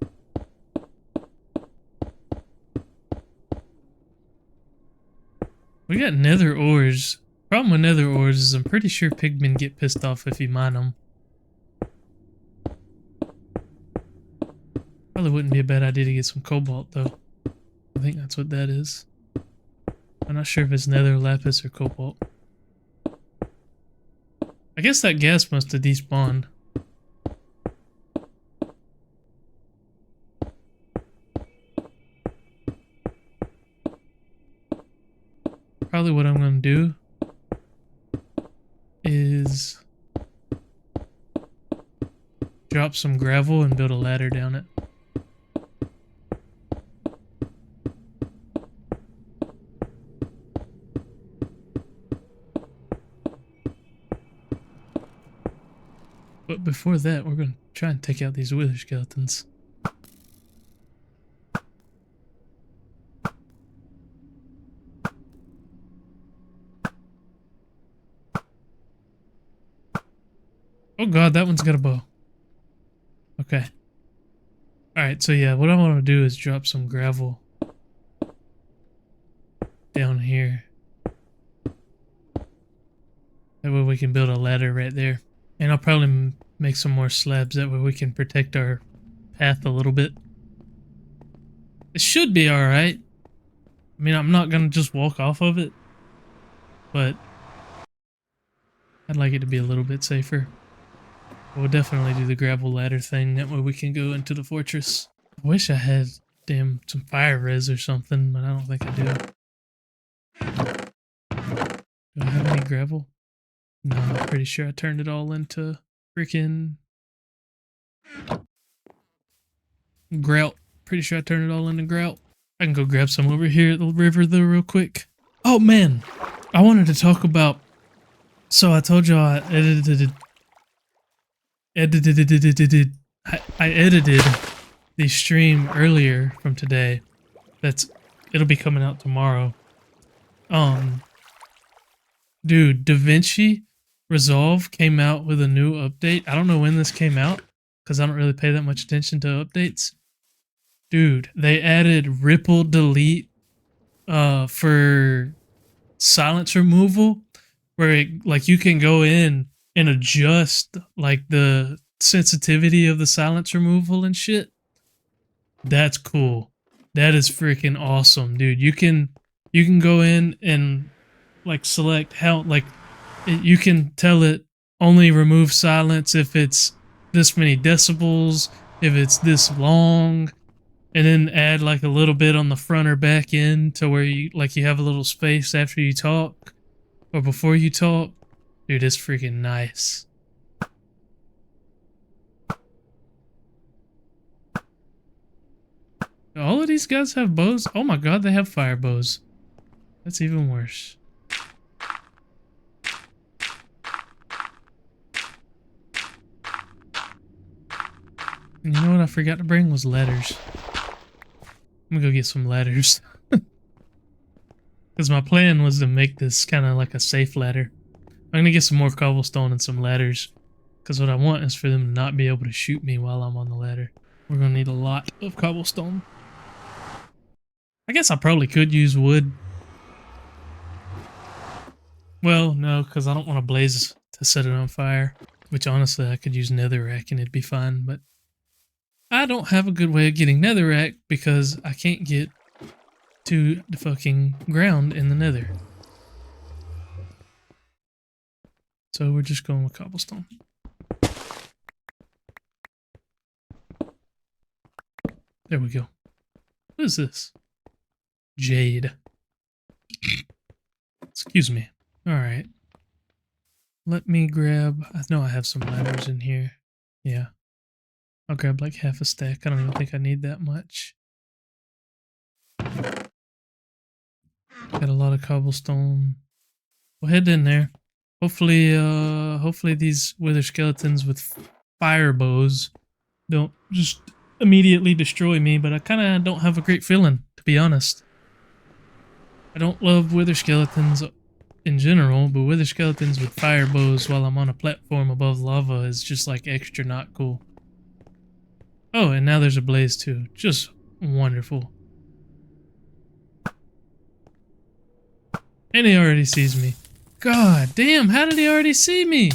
[SPEAKER 1] We got nether ores. Problem with nether ores is I'm pretty sure pigmen get pissed off if you mine them. Probably wouldn't be a bad idea to get some cobalt though. I think that's what that is. I'm not sure if it's nether, lapis, or cobalt. I guess that gas must have despawned. Probably what I'm going to do is drop some gravel and build a ladder down it. But before that, we're going to try and take out these wither skeletons. Oh god, that one's got a bow. Okay. Alright, so yeah, what I want to do is drop some gravel down here. That way we can build a ladder right there. And I'll probably make some more slabs, that way we can protect our path a little bit. It should be alright. I mean, I'm not gonna just walk off of it, but I'd like it to be a little bit safer. We'll definitely do the gravel ladder thing, that way we can go into the fortress. I wish I had, some fire res or something, but I don't think I do. Do I have any gravel? No, I'm pretty sure I turned it all into freaking grout. Pretty sure I turned it all into grout. I can go grab some over here at the river though real quick. Oh man, I wanted to talk about, so I told y'all I edited the stream earlier from today. It'll be coming out tomorrow. Dude, DaVinci Resolve came out with a new update. I don't know when this came out because I don't really pay that much attention to updates. Dude, they added ripple delete for silence removal, where you can go in and adjust like the sensitivity of the silence removal and shit. That's cool. That is freaking awesome, dude. You can go in and like select how, like, you can tell it only remove silence if it's this many decibels, if it's this long, and then add like a little bit on the front or back end to where you have a little space after you talk or before you talk. Dude, it's freaking nice. Do all of these guys have bows? Oh my god, they have fire bows. That's even worse. And you know what I forgot to bring was ladders. I'm gonna go get some ladders. Because my plan was to make this kind of like a safe ladder. I'm gonna get some more cobblestone and some ladders. Because what I want is for them to not be able to shoot me while I'm on the ladder. We're gonna need a lot of cobblestone. I guess I probably could use wood. Well, no, because I don't want to blaze to set it on fire. Which honestly, I could use netherrack and it'd be fine, but I don't have a good way of getting netherrack because I can't get to the fucking ground in the nether. So we're just going with cobblestone. There we go. What is this? Jade. Excuse me. Alright. Let me grab... I know I have some ladders in here. Yeah. I'll grab like half a stack. I don't even think I need that much. Got a lot of cobblestone. We'll head in there. Hopefully these wither skeletons with fire bows don't just immediately destroy me, but I kind of don't have a great feeling, to be honest. I don't love wither skeletons in general, but wither skeletons with fire bows while I'm on a platform above lava is just like extra not cool. Oh, and now there's a blaze too. Just wonderful. And he already sees me. God damn, how did he already see me?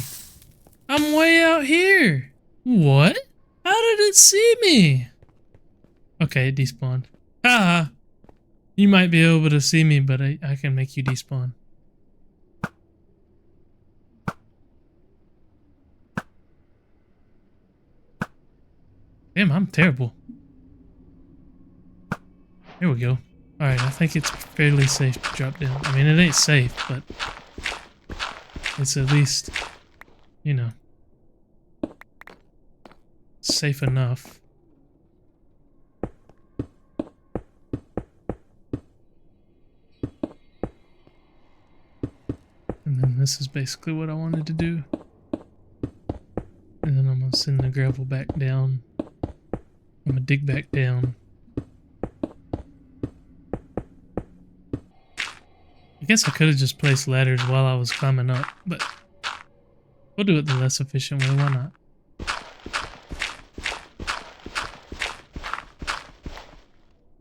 [SPEAKER 1] I'm way out here. What? How did it see me? Okay, it despawned. Haha. You might be able to see me, but I can make you despawn. Damn, I'm terrible. Here we go. Alright, I think it's fairly safe to drop down. I mean, it ain't safe, but it's at least, you know, safe enough. And then this is basically what I wanted to do. And then I'm gonna send the gravel back down. I'm gonna dig back down. I guess I could have just placed ladders while I was climbing up, but we'll do it the less efficient way, why not?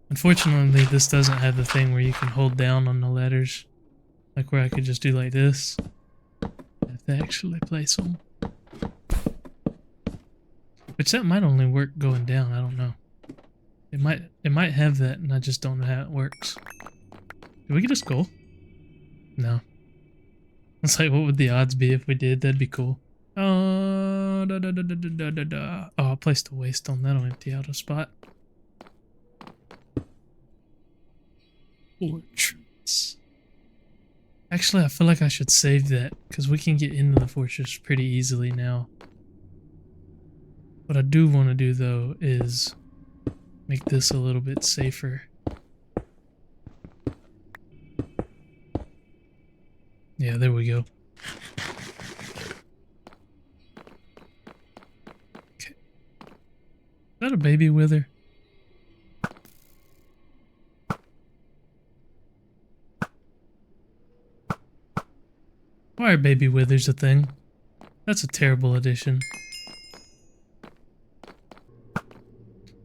[SPEAKER 1] Unfortunately, this doesn't have the thing where you can hold down on the ladders. Like where I could just do like this. I have to actually place them. Which that might only work going down, I don't know. It might have that and I just don't know how it works. Did we get a skull? No. It's like, what would the odds be if we did? That'd be cool. Oh, I placed a waste on that'll empty out a spot. Fortress. Actually, I feel like I should save that because we can get into the fortress pretty easily now. What I do want to do though is make this a little bit safer. Yeah, there we go. Okay. Is that a baby wither? Why are baby withers a thing? That's a terrible addition.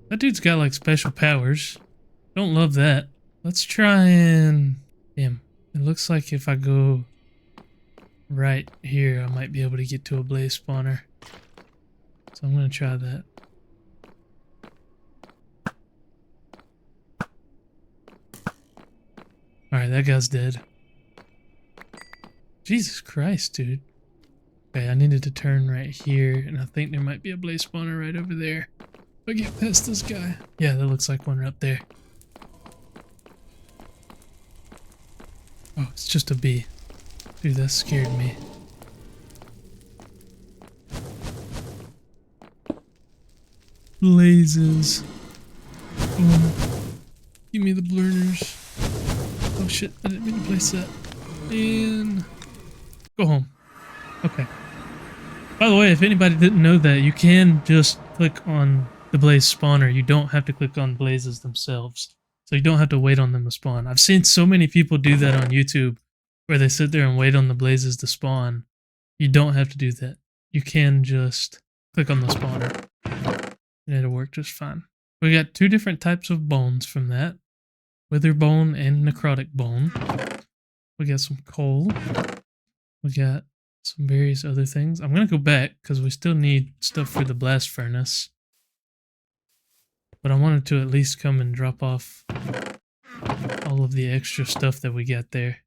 [SPEAKER 1] That dude's got like special powers. Don't love that. Let's try and... Damn. It looks like if I go right here, I might be able to get to a blaze spawner. So I'm gonna try that. Alright, that guy's dead. Jesus Christ, dude. Okay, I needed to turn right here, and I think there might be a blaze spawner right over there. If I get past this guy. Yeah, that looks like one up there. Oh, it's just a bee. Dude, that scared me. Blazes. Give me the blurners. Oh shit, I didn't mean to place that. And go home. Okay. By the way, if anybody didn't know that, you can just click on the blaze spawner. You don't have to click on blazes themselves. So you don't have to wait on them to spawn. I've seen so many people do that on YouTube where they sit there and wait on the blazes to spawn. You don't have to do that. You can just click on the spawner and it'll work just fine. We got two different types of bones from that. Wither bone and necrotic bone. We got some coal. We got some various other things. I'm going to go back because we still need stuff for the blast furnace. But I wanted to at least come and drop off all of the extra stuff that we got there.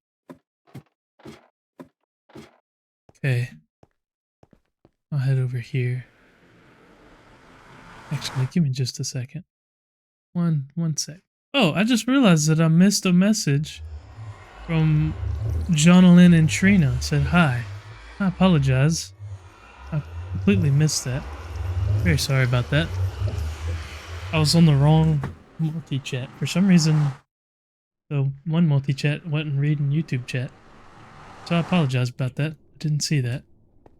[SPEAKER 1] Okay. I'll head over here. Actually, give me just a second. One sec. Oh, I just realized that I missed a message from Jonalyn and Trina. It said hi. I apologize. I completely missed that. Very sorry about that. I was on the wrong multi-chat. For some reason, the one multi-chat wasn't reading YouTube chat. So I apologize about that. I didn't see that.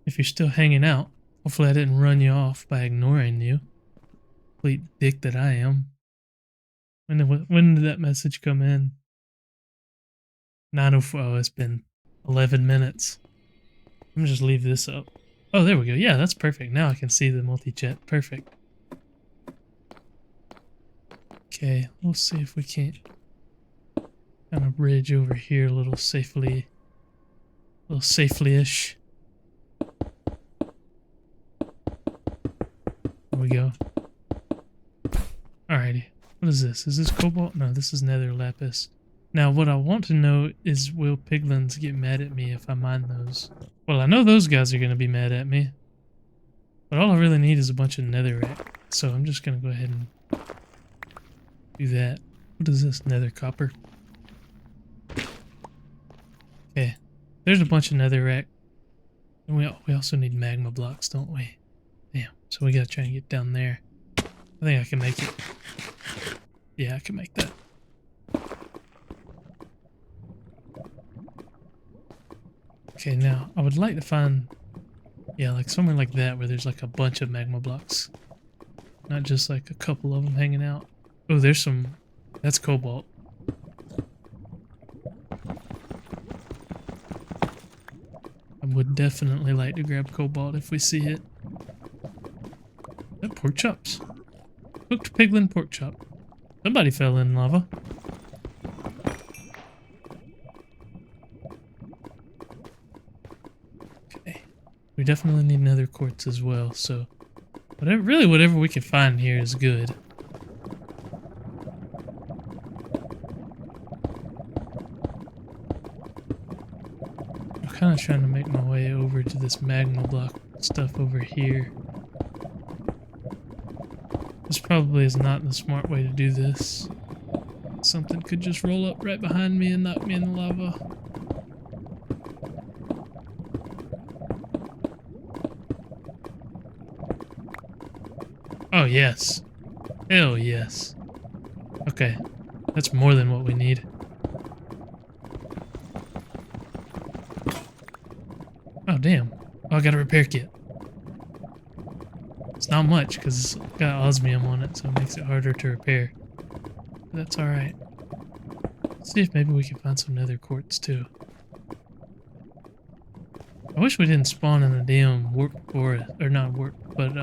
[SPEAKER 1] If you're still hanging out, hopefully I didn't run you off by ignoring you. Complete dick that I am. When did that message come in? 9:04. Oh, it's been 11 minutes. Let me just leave this up. Oh, there we go. Yeah, that's perfect. Now I can see the multi-chat. Perfect. Okay, we'll see if we can't kind of bridge over here a little safely-ish. There we go. Alrighty. What is this? Is this cobalt? No, this is nether lapis. Now, what I want to know is, will piglins get mad at me if I mine those? Well, I know those guys are going to be mad at me. But all I really need is a bunch of netherrack. So I'm just going to go ahead and do that. What is this? Nether copper. Okay. There's a bunch of netherrack. And we also need magma blocks, don't we? Damn. So we got to try and get down there. I think I can make it. Yeah, I can make that. Okay, now I would like to find, yeah, like somewhere like that where there's like a bunch of magma blocks. Not just like a couple of them hanging out. Oh, there's some, that's cobalt. I would definitely like to grab cobalt if we see it. That pork chops. Cooked piglin pork chop. Somebody fell in lava. Okay. We definitely need nether quartz as well, so whatever we can find here is good. I'm kind of trying to make my way over to this magma block stuff over here. This probably is not the smart way to do this. Something could just roll up right behind me and knock me in the lava. Oh, yes. Hell yes. Okay. That's more than what we need. Oh, damn. Oh, I got a repair kit. It's not much because it's got osmium on it, so it makes it harder to repair. But that's alright. Let's see if maybe we can find some nether quartz too. I wish we didn't spawn in the damn warp forest, or not warp, but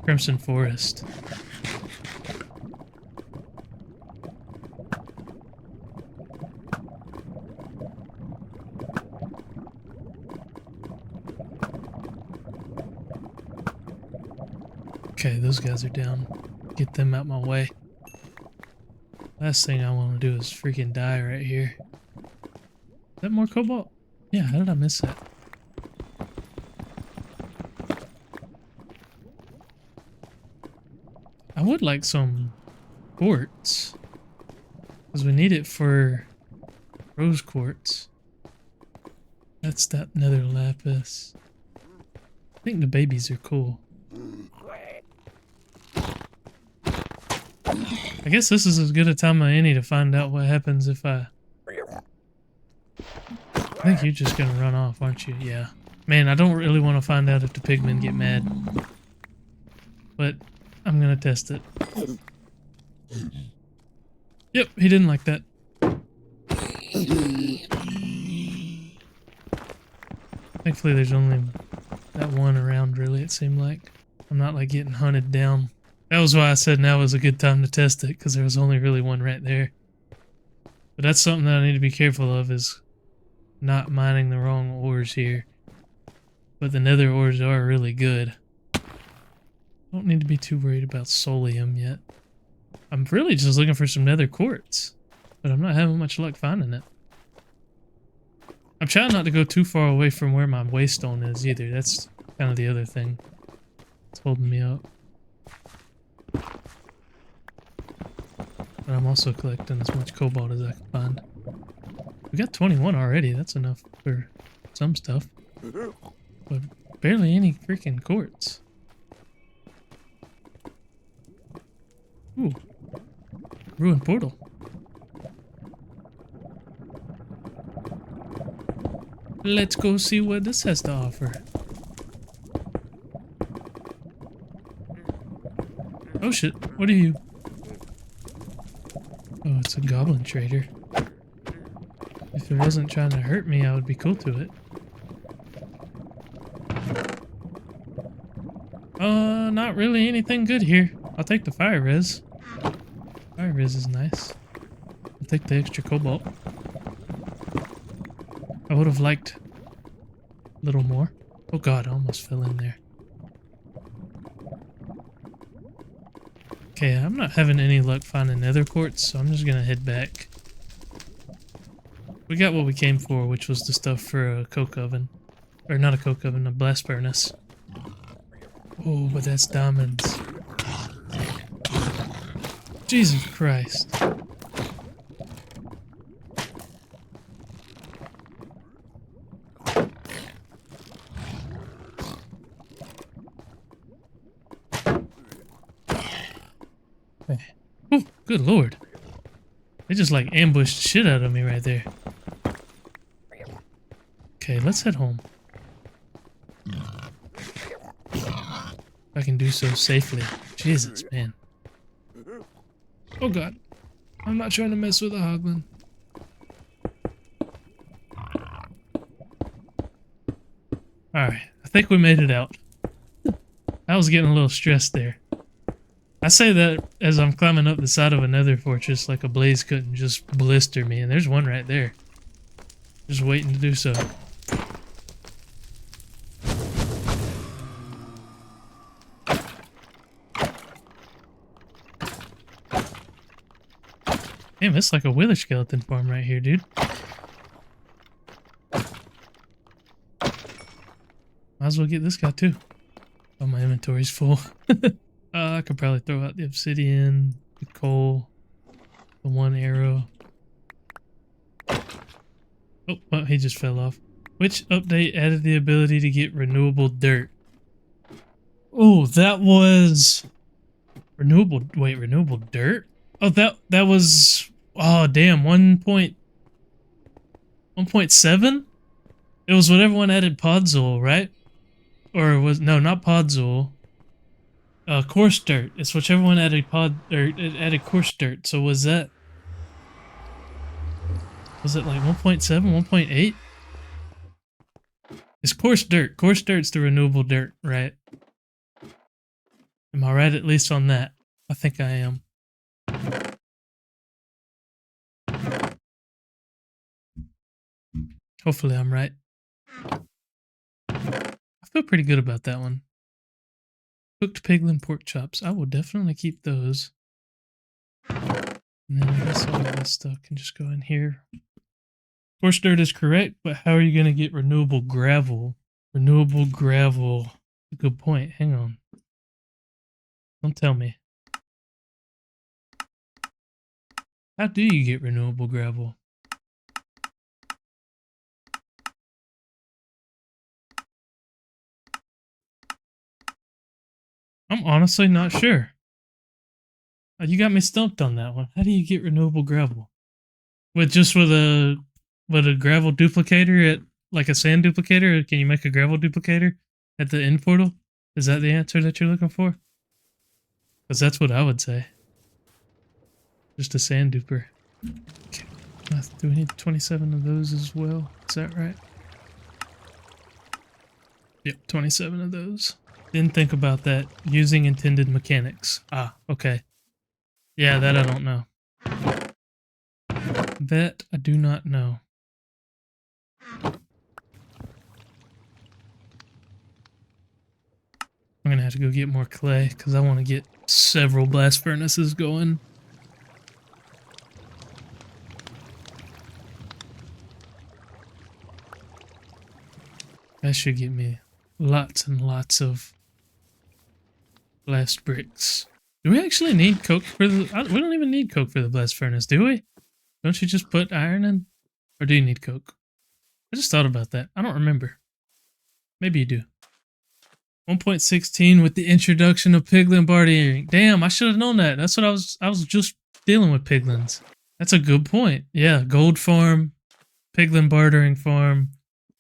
[SPEAKER 1] Crimson Forest. Okay, those guys are down. Get them out my way. Last thing I want to do is freaking die right here. Is that more cobalt? Yeah, how did I miss that? I would like some quartz. Because we need it for rose quartz. That's that nether lapis. I think the babies are cool. I guess this is as good a time as any to find out what happens if I think you're just gonna run off, aren't you? Yeah. Man, I don't really want to find out if the pigmen get mad. But I'm gonna test it. Yep, he didn't like that. Thankfully there's only that one around, really, it seemed like. I'm not like getting hunted down. That was why I said now was a good time to test it, because there was only really one right there. But that's something that I need to be careful of, is not mining the wrong ores here. But the nether ores are really good. Don't need to be too worried about solium yet. I'm really just looking for some nether quartz, but I'm not having much luck finding it. I'm trying not to go too far away from where my waystone is either. That's kind of the other thing that's holding me up. But I'm also collecting as much cobalt as I can find. We got 21 already. That's enough for some stuff. But barely any freaking quartz. Ooh. Ruined portal. Let's go see what this has to offer. Oh shit, what are you? Oh, it's a goblin trader. If it wasn't trying to hurt me, I would be cool to it. Not really anything good here. I'll take the fire res. Fire res is nice. take the extra cobalt. I would have liked a little more. Oh god, I almost fell in there. Okay, I'm not having any luck finding nether quartz, so I'm just gonna head back. We got what we came for, which was the stuff for a coke oven. Or not a coke oven, a blast furnace. Oh, but that's diamonds. Jesus Christ. Oh, good lord. They just like ambushed the shit out of me right there. Okay, let's head home. If I can do so safely. Jesus, man. Oh god. I'm not trying to mess with a hoglin. Alright, I think we made it out. I was getting a little stressed there. I say that as I'm climbing up the side of another fortress like a blaze couldn't just blister me, and there's one right there. Just waiting to do so. Damn, it's like a wither skeleton farm right here, dude. Might as well get this guy too. Oh, my inventory's full. I could probably throw out the obsidian, the coal, the one arrow. Oh, well, he just fell off. Which update added the ability to get renewable dirt? Oh, that was renewable. Wait, renewable dirt? Oh, that was. Oh, damn. 1.7? It was whatever one added podzol, right? Or was no, not podzol. Coarse dirt. It's whichever one added it added coarse dirt. So was it like 1.7, 1.8? It's coarse dirt. Coarse dirt's the renewable dirt, right? Am I right at least on that? I think I am. Hopefully I'm right. I feel pretty good about that one. Cooked piglin pork chops. I will definitely keep those. And then I guess all this stuff can just go in here. Coarse dirt is correct, but how are you going to get renewable gravel? Renewable gravel. Good point. Hang on. Don't tell me. How do you get renewable gravel? I'm honestly not sure. You got me stumped on that one. How do you get renewable gravel? With a gravel duplicator at like a sand duplicator? Can you make a gravel duplicator at the end portal? Is that the answer that you're looking for? Because that's what I would say. Just a sand duper. Okay. Do we need 27 of those as well? Is that right? Yep, 27 of those. Didn't think about that. Using intended mechanics. Ah, okay. Yeah, that I don't know. That I do not know. I'm gonna have to go get more clay because I want to get several blast furnaces going. That should get me lots and lots of blast bricks. Do we actually need coke for the... we don't even need coke for the blast furnace, do we? Don't you just put iron in? Or do you need coke? I just thought about that. I don't remember. Maybe you do. 1.16 with the introduction of piglin bartering. Damn, I should have known that. That's what I was just dealing with piglins. That's a good point. Yeah, gold farm, piglin bartering farm,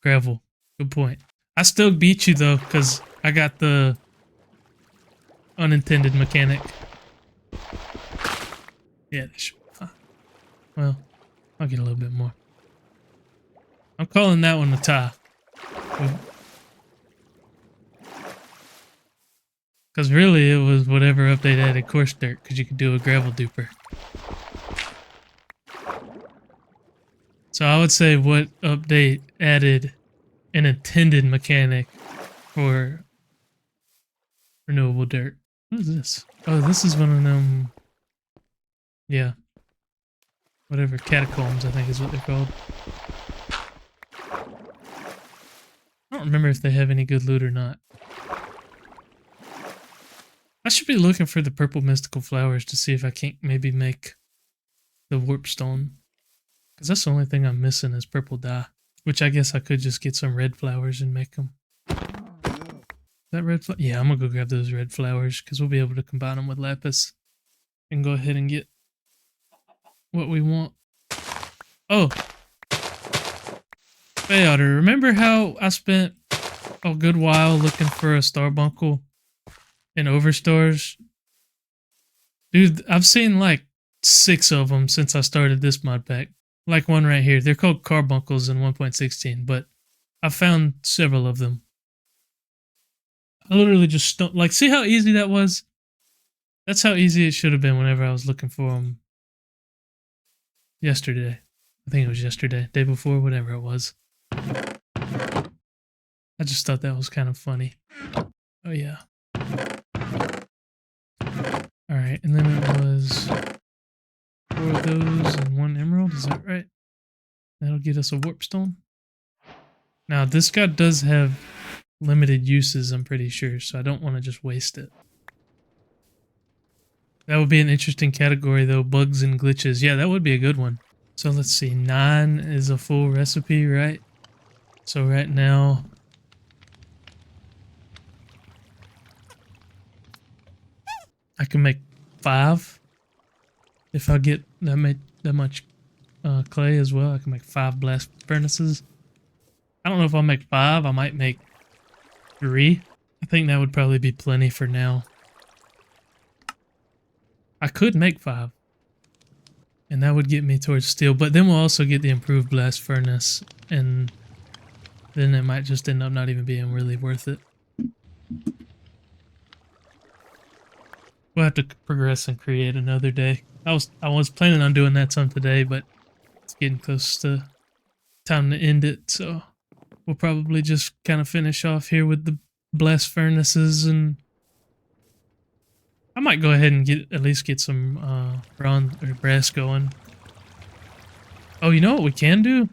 [SPEAKER 1] gravel. Good point. I still beat you though, because I got the unintended mechanic. Yeah, that should be fine. Well, I'll get a little bit more. I'm calling that one a tie. Because really it was whatever update added coarse dirt, because you could do a gravel duper. So I would say what update added an intended mechanic for renewable dirt? What is this? Oh, this is one of them. Yeah. Whatever, catacombs, I think is what they're called. I don't remember if they have any good loot or not. I should be looking for the purple mystical flowers to see if I can't maybe make the warp stone. Because that's the only thing I'm missing is purple dye. Which I guess I could just get some red flowers and make them. Is that red flower? Yeah, I'm gonna go grab those red flowers because we'll be able to combine them with lapis. And go ahead and get what we want. Oh! Hey Otter, remember how I spent a good while looking for a starbuncle in Overstars? Dude, I've seen like 6 of them since I started this mod pack. Like one right here. They're called carbuncles in 1.16, but I found several of them. I literally just like, see how easy that was? That's how easy it should have been whenever I was looking for them yesterday. I think it was yesterday, day before, whatever it was. I just thought that was kind of funny. Oh yeah. Alright, and then it was 4 of those and 1 emerald, is that right? That'll get us a warp stone. Now this guy does have limited uses, I'm pretty sure, so I don't want to just waste it. That would be an interesting category though, bugs and glitches. Yeah, that would be a good one. So let's see, 9 is a full recipe, right? So right now, I can make 5 if I get that much clay as well. I can make 5 blast furnaces. I don't know if I'll make 5. I might make 3. I think that would probably be plenty for now. I could make 5. And that would get me towards steel. But then we'll also get the improved blast furnace. And then it might just end up not even being really worth it. We'll have to progress and create another day. I was planning on doing that some today, but it's getting close to time to end it, so we'll probably just kind of finish off here with the blast furnaces, and I might go ahead and at least get some bronze or brass going. Oh, you know what we can do?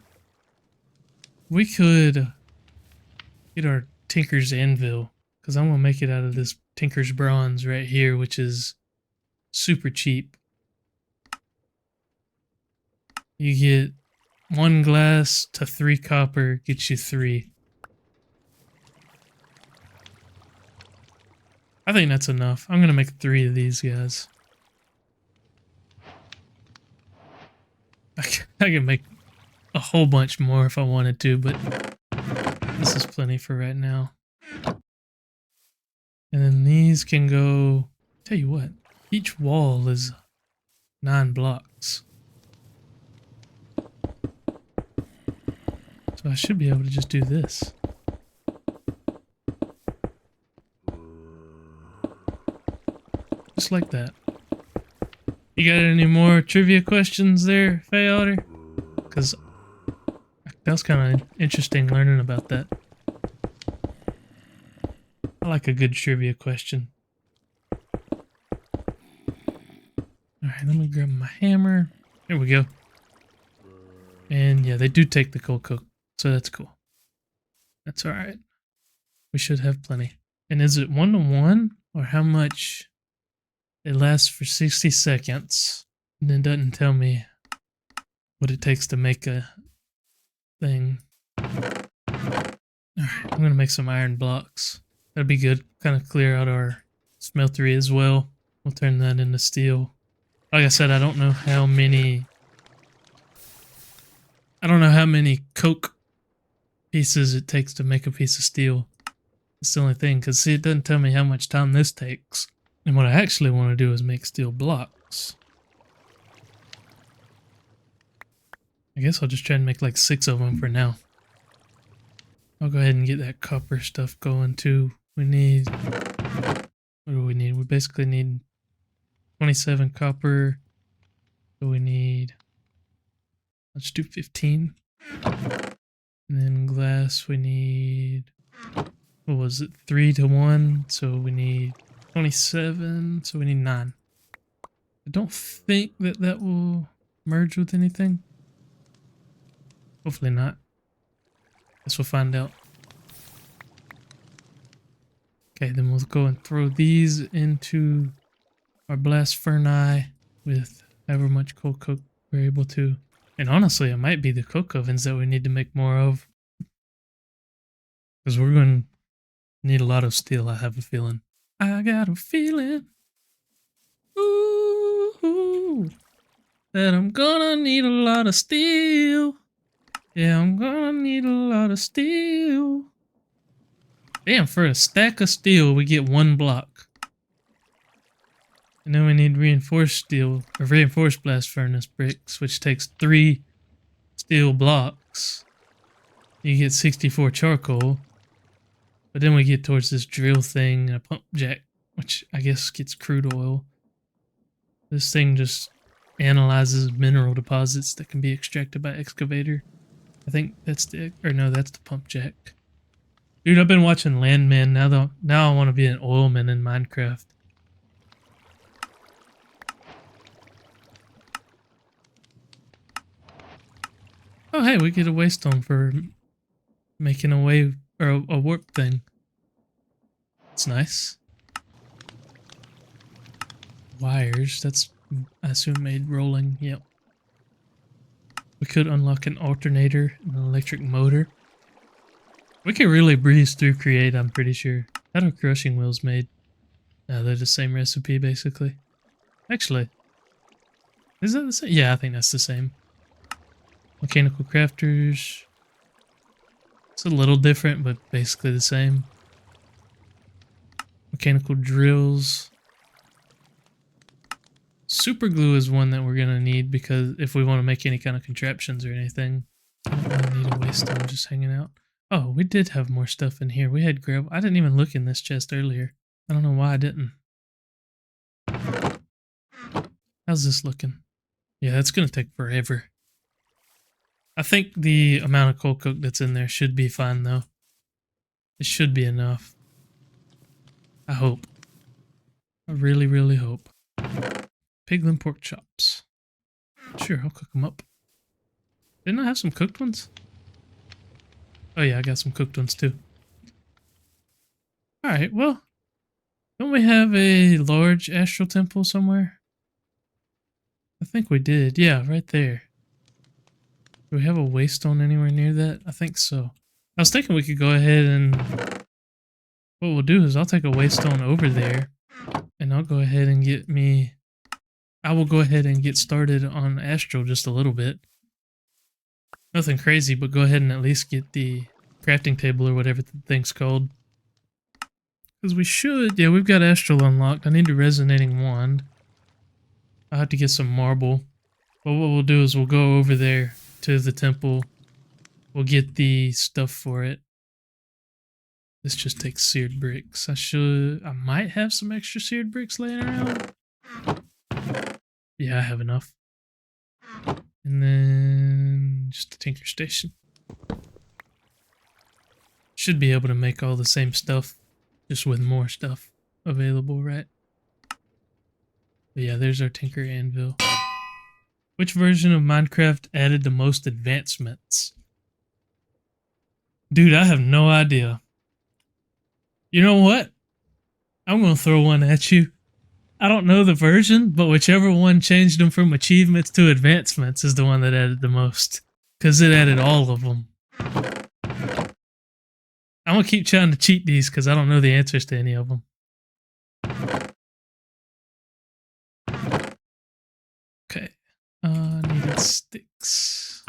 [SPEAKER 1] We could get our Tinker's Anvil, because I'm gonna make it out of this Tinker's Bronze right here, which is super cheap. You get 1 glass to 3 copper, gets you 3. I think that's enough. I'm gonna make 3 of these guys. I can make a whole bunch more if I wanted to, but this is plenty for right now. And then these can go, tell you what, each wall is 9 blocks. So I should be able to just do this. Just like that. You got any more trivia questions there, Faye Otter? Because that was kind of interesting learning about that. I like a good trivia question. Alright, let me grab my hammer. There we go. And yeah, they do take the coal coke, so that's cool. That's alright. We should have plenty. And is it 1-to-1? Or how much? It lasts for 60 seconds. And it doesn't tell me what it takes to make a thing. Alright, I'm gonna make some iron blocks. That'd be good. Kind of clear out our smeltery as well. We'll turn that into steel. Like I said, I don't know how many coke pieces it takes to make a piece of steel. That's the only thing, because see, it doesn't tell me how much time this takes. And what I actually want to do is make steel blocks. I guess I'll just try and make like 6 of them for now. I'll go ahead and get that copper stuff going too. We need... what do we need? We basically need 27 copper. So we need Let's do 15. And then glass, we need, what was it, 3 to 1? So we need 27, so we need 9. I don't think that that will merge with anything. Hopefully not. Guess we'll find out. Okay, then we'll go and throw these into our blast furnace with however much coal coke we're able to. And honestly, it might be the coke ovens that we need to make more of. Because we're going to need a lot of steel, I have a feeling. I got a feeling. Ooh, that I'm gonna need a lot of steel. Yeah, I'm gonna need a lot of steel. Damn, for a stack of steel, we get 1 block. And then we need reinforced steel, or reinforced blast furnace bricks, which takes 3 steel blocks. You get 64 charcoal. But then we get towards this drill thing, a pump jack, which I guess gets crude oil. This thing just analyzes mineral deposits that can be extracted by excavator. I think that's the, or no, that's the pump jack. Dude, I've been watching Landman, now I want to be an oilman in Minecraft. Oh hey, we get a waystone for making a wave, or a warp thing. It's nice. Wires, that's, I assume, made rolling. Yep. We could unlock an alternator, an electric motor. We could really breeze through create, I'm pretty sure. How are crushing wheels made? No, they're the same recipe, basically. Actually, is that the same? Yeah, I think that's the same. Mechanical crafters. It's a little different, but basically the same. Mechanical drills. Super glue is one that we're going to need because if we want to make any kind of contraptions or anything. I don't really need a waystone just hanging out. Oh, we did have more stuff in here. We had gravel. I didn't even look in this chest earlier. I don't know why I didn't. How's this looking? Yeah, that's going to take forever. I think the amount of coal coke that's in there should be fine, though. It should be enough. I hope. I really, really hope. Piglin pork chops. Sure, I'll cook them up. Didn't I have some cooked ones? Oh yeah, I got some cooked ones too. Alright, well. Don't we have a large astral temple somewhere? I think we did. Yeah, right there. Do we have a waystone anywhere near that? I think so. I was thinking we could go ahead and... What we'll do is I'll take a waystone over there. And I'll go ahead and get me... I will go ahead and get started on astral just a little bit. Nothing crazy, but go ahead and at least get the crafting table or whatever the thing's called. Because we should... Yeah, we've got astral unlocked. I need a resonating wand. I'll have to get some marble. But what we'll do is we'll go over there to the temple. We'll get the stuff for it. This just takes seared bricks. I might have some extra seared bricks laying around. Yeah, I have enough. And then just the tinker station. Should be able to make all the same stuff, just with more stuff available, right? But yeah, there's our tinker anvil. Which version of Minecraft added the most advancements? Dude, I have no idea. You know what? I'm gonna throw one at you. I don't know the version, but whichever one changed them from achievements to advancements is the one that added the most. Because it added all of them. I'm gonna keep trying to cheat these because I don't know the answers to any of them. Okay. Needed sticks.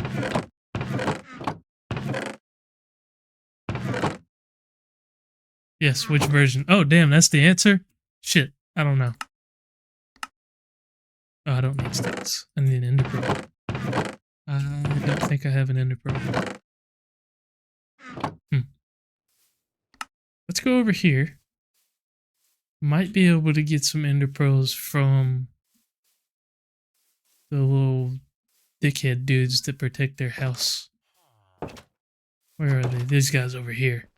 [SPEAKER 1] Yes, which version? Oh, damn, that's the answer? Shit, I don't know. Oh, I don't need sticks. I need an ender pearl. I don't think I have an ender pearl. Let's go over here. Might be able to get some ender pearls from the little dickhead dudes that protect their house. Where are they? These guys over here.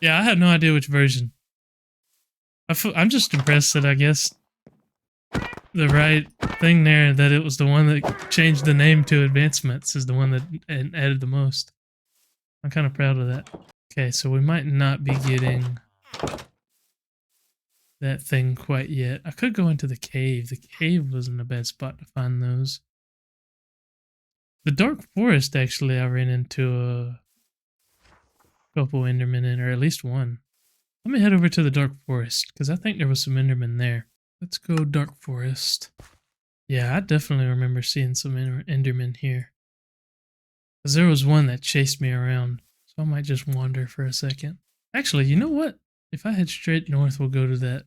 [SPEAKER 1] Yeah, I had no idea which version. I'm just impressed that I guess the right thing there, that it was the one that changed the name to Advancements, is the one that added the most. I'm kind of proud of that. Okay, so we might not be getting that thing quite yet. I could go into the cave. The cave wasn't a bad spot to find those. The dark forest, actually, I ran into a couple Endermen in, or at least one. Let me head over to the dark forest, because I think there was some Endermen there. Let's go dark forest. Yeah, I definitely remember seeing some Endermen here. Because there was one that chased me around, so I might just wander for a second. Actually, you know what? If I head straight north, we'll go to that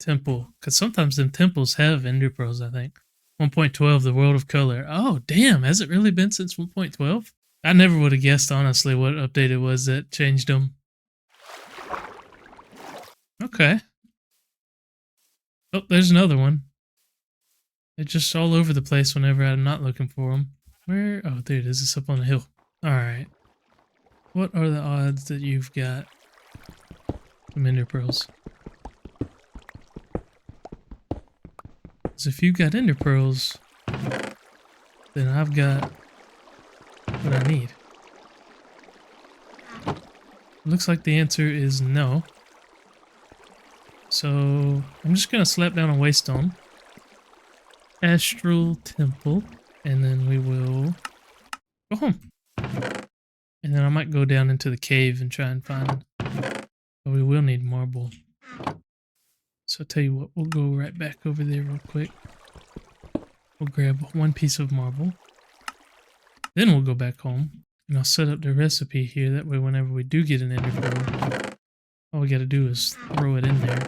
[SPEAKER 1] temple, because sometimes them temples have ender pearls, I think. 1.12, the world of color. Oh, damn, has it really been since 1.12? I never would have guessed, honestly, what update it was that changed them. Okay. Oh, there's another one. They're just all over the place whenever I'm not looking for them. Where? Oh, there it is. It's up on the hill. Alright. What are the odds that you've got some ender pearls? Because if you've got ender pearls, then I've got what I need. Looks like the answer is no. So I'm just going to slap down a waystone. Astral Temple. And then we will go home. And then I might go down into the cave and try and find... But we will need marble. So I'll tell you what, we'll go right back over there real quick. We'll grab one piece of marble. Then we'll go back home. And I'll set up the recipe here. That way whenever we do get an ender pearl, all we gotta do is throw it in there.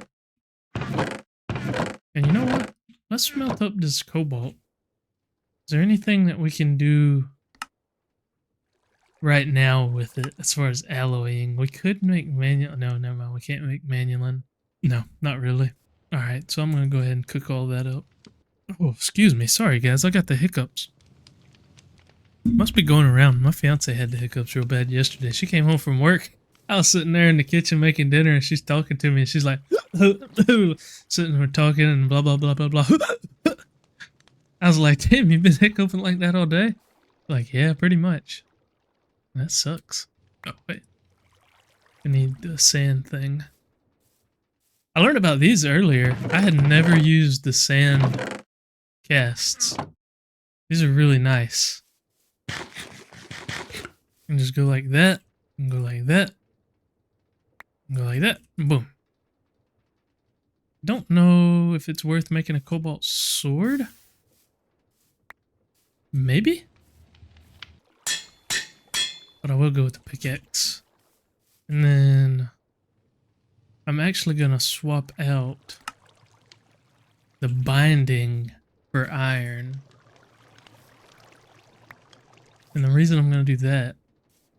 [SPEAKER 1] And you know what? Let's smelt up this cobalt. Is there anything that we can do right now with it as far as alloying? We could make manual. No, never mind. We can't make manulin. No, not really. Alright, so I'm going to go ahead and cook all that up. Oh, excuse me. Sorry, guys. I got the hiccups. Must be going around. My fiance had the hiccups real bad yesterday. She came home from work. I was sitting there in the kitchen making dinner, and she's talking to me, and she's like, sitting there talking and blah, blah, blah, blah, blah. I was like, damn, you've been hiccuping like that all day? Like, yeah, pretty much. That sucks. Oh, wait. I need the sand thing. I learned about these earlier. I had never used the sand casts. These are really nice. And just go like that, and go like that, and go like that, and boom. Don't know if it's worth making a cobalt sword. Maybe? But I will go with the pickaxe. And then I'm actually going to swap out the binding for iron. And the reason I'm going to do that,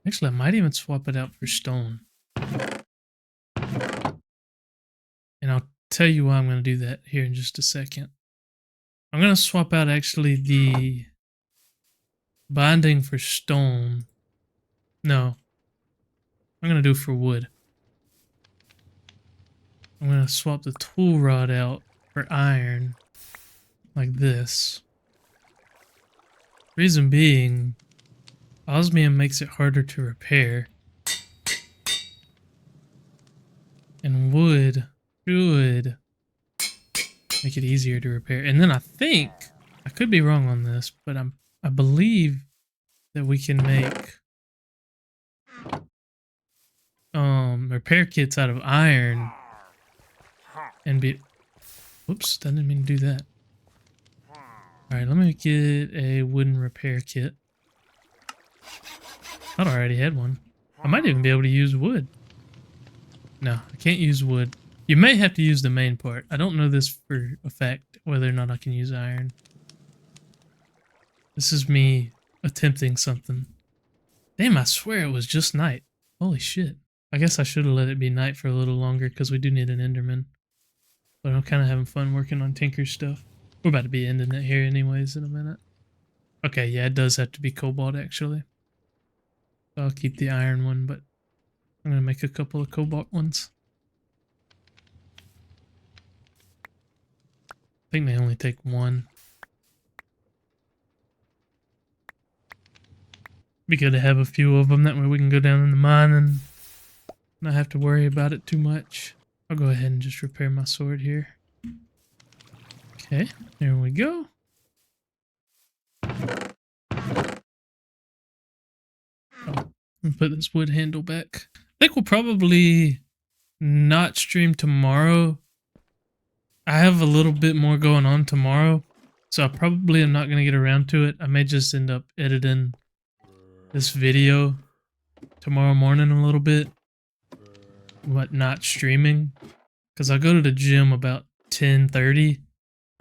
[SPEAKER 1] actually I might even swap it out for stone. And I'll tell you why I'm going to do that here in just a second. I'm going to swap out actually the binding for stone. No. I'm going to do it for wood. I'm going to swap the tool rod out for iron. Like this. Reason being, osmium makes it harder to repair. And wood should make it easier to repair. And then I think, I could be wrong on this, but I believe that we can make repair kits out of iron and be... Whoops, I didn't mean to do that. Alright, let me get a wooden repair kit. I thought I already had one. I might even be able to use wood. No, I can't use wood. You may have to use the main part. I don't know this for a fact, whether or not I can use iron. This is me attempting something. Damn, I swear it was just night. Holy shit. I guess I should have let it be night for a little longer because we do need an Enderman. But I'm kind of having fun working on Tinker's stuff. We're about to be ending it here anyways in a minute. Okay, yeah, it does have to be cobalt actually. So I'll keep the iron one, but I'm gonna make a couple of cobalt ones. I think they only take one. Be good to have a few of them, that way we can go down in the mine and not have to worry about it too much. I'll go ahead and just repair my sword here. Okay, there we go. And put this wood handle back. I think we'll probably not stream tomorrow. I have a little bit more going on tomorrow, so I probably am not going to get around to it. I may just end up editing this video tomorrow morning a little bit, but not streaming, because I'll go to the gym about 10:30,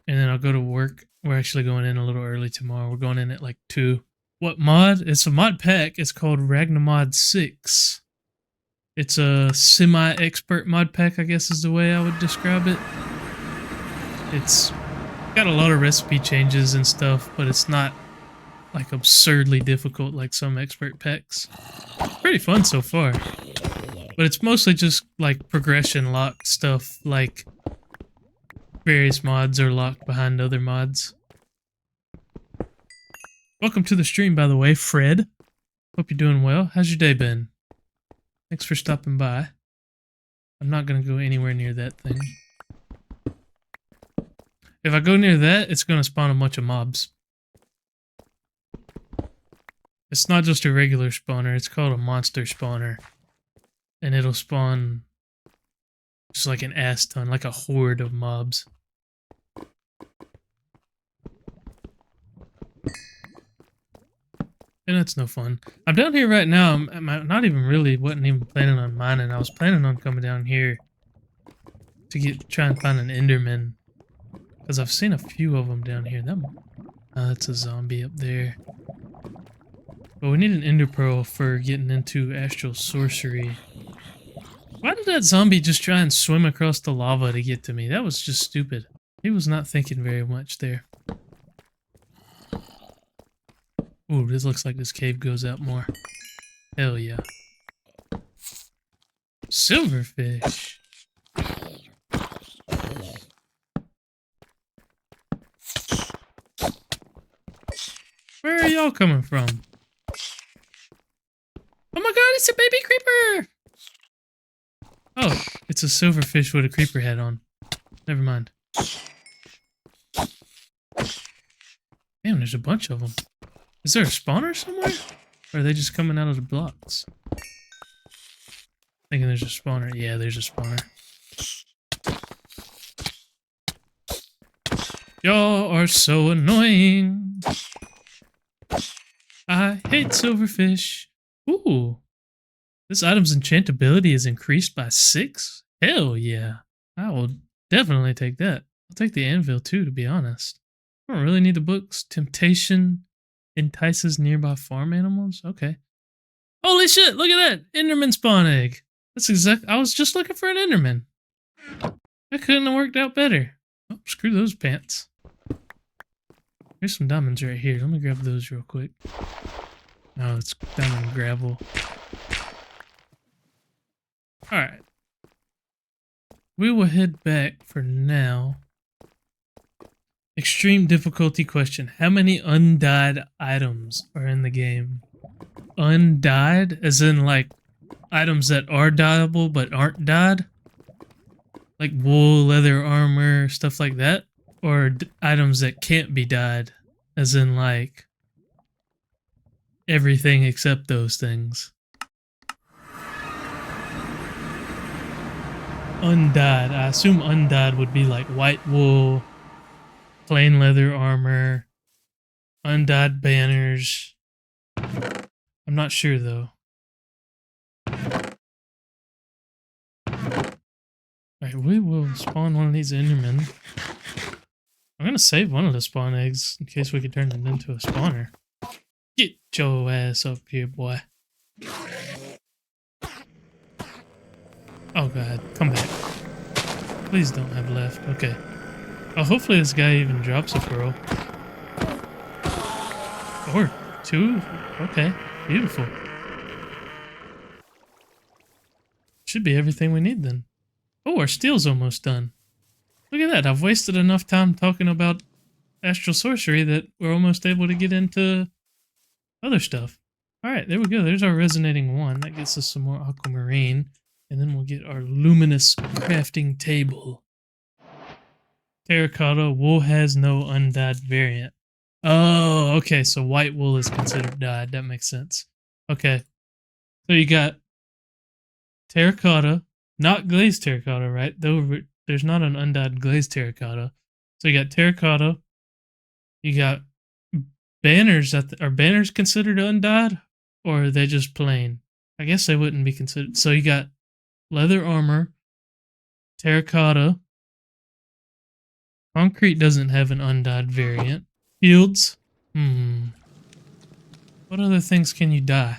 [SPEAKER 1] and then I'll go to work. We're actually going in a little early tomorrow. We're going in at like 2. What mod? It's a mod pack. It's called Ragnamod 6. It's a semi-expert mod pack, I guess is the way I would describe it. It's got a lot of recipe changes and stuff, but it's not like absurdly difficult like some expert packs. Pretty fun so far. But it's mostly just like progression locked stuff, like various mods are locked behind other mods. Welcome to the stream, by the way, Fred. Hope you're doing well. How's your day been? Thanks for stopping by. I'm not going to go anywhere near that thing. If I go near that, it's going to spawn a bunch of mobs. It's not just a regular spawner, it's called a monster spawner. And it'll spawn just like an ass ton, like a horde of mobs. And that's no fun. I'm down here right now. I'm not even really, wasn't even planning on mining. I was planning on coming down here to try and find an Enderman. Because I've seen a few of them down here. That's a zombie up there. But we need an ender pearl for getting into astral sorcery. Why did that zombie just try and swim across the lava to get to me? That was just stupid. He was not thinking very much there. Ooh, this looks like this cave goes out more. Hell yeah. Silverfish. Where are y'all coming from? Oh my god, it's a baby creeper! Oh, it's a silverfish with a creeper head on. Never mind. Damn, there's a bunch of them. Is there a spawner somewhere? Or are they just coming out of the blocks? Thinking there's a spawner. Yeah, there's a spawner. Y'all are so annoying. I hate silverfish. Ooh. This item's enchantability is increased by 6? Hell yeah. I will definitely take that. I'll take the anvil too, to be honest. I don't really need the books. Temptation entices nearby farm animals? Okay. Holy shit, look at that! Enderman spawn egg. I was just looking for an Enderman. That couldn't have worked out better. Oh, screw those pants. There's some diamonds right here. Let me grab those real quick. Oh, it's diamond gravel. Alright. We will head back for now. Extreme difficulty question. How many undyed items are in the game? Undyed? As in, like, items that are dyeable but aren't dyed? Like wool, leather, armor, stuff like that? Or items that can't be dyed? As in, like, everything except those things. Undyed. I assume undyed would be like white wool, plain leather armor, undyed banners. I'm not sure though. Alright, we will spawn one of these Endermen. I'm gonna save one of the spawn eggs in case we could turn it into a spawner. Get your ass up here, boy. Oh god, come back. Please don't have left. Okay. Oh, hopefully this guy even drops a pearl. Or 2. Okay, beautiful. Should be everything we need then. Oh, our steel's almost done. Look at that. I've wasted enough time talking about astral sorcery that we're almost able to get into other stuff. Alright, there we go. There's our resonating 1. That gets us some more aquamarine. And then we'll get our luminous crafting table. Terracotta, wool has no undyed variant. Oh, okay. So white wool is considered dyed. That makes sense. Okay. So you got terracotta, not glazed terracotta, right? Though there's not an undyed glazed terracotta. So you got terracotta. You got banners. Are banners considered undyed? Or are they just plain? I guess they wouldn't be considered. So you got leather armor, terracotta. Concrete doesn't have an undyed variant. Fields. What other things can you dye?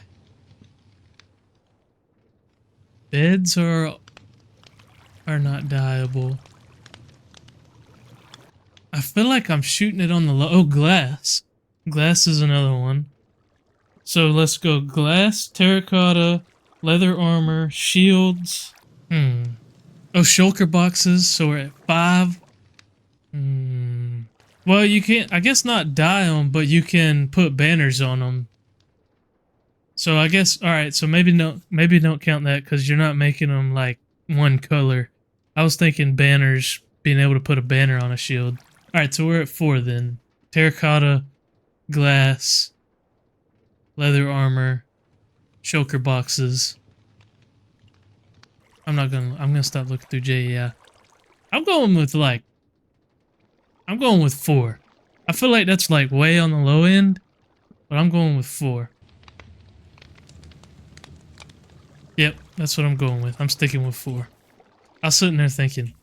[SPEAKER 1] Beds are not dyeable. I feel like I'm shooting it on the low. Oh, glass. Glass is another one. So let's go glass, terracotta, leather armor, shields. Oh, shulker boxes. So we're at 5. Well, you can't, I guess not dye them, but you can put banners on them. So I guess, alright, so maybe don't count that because you're not making them like one color. I was thinking banners, being able to put a banner on a shield. Alright, so we're at 4 then. Terracotta, glass, leather armor, shulker boxes. I'm gonna stop looking through JEI. I'm going with 4. I feel like that's like way on the low end, but I'm going with 4. Yep, that's what I'm going with. I'm sticking with 4. I was sitting there thinking,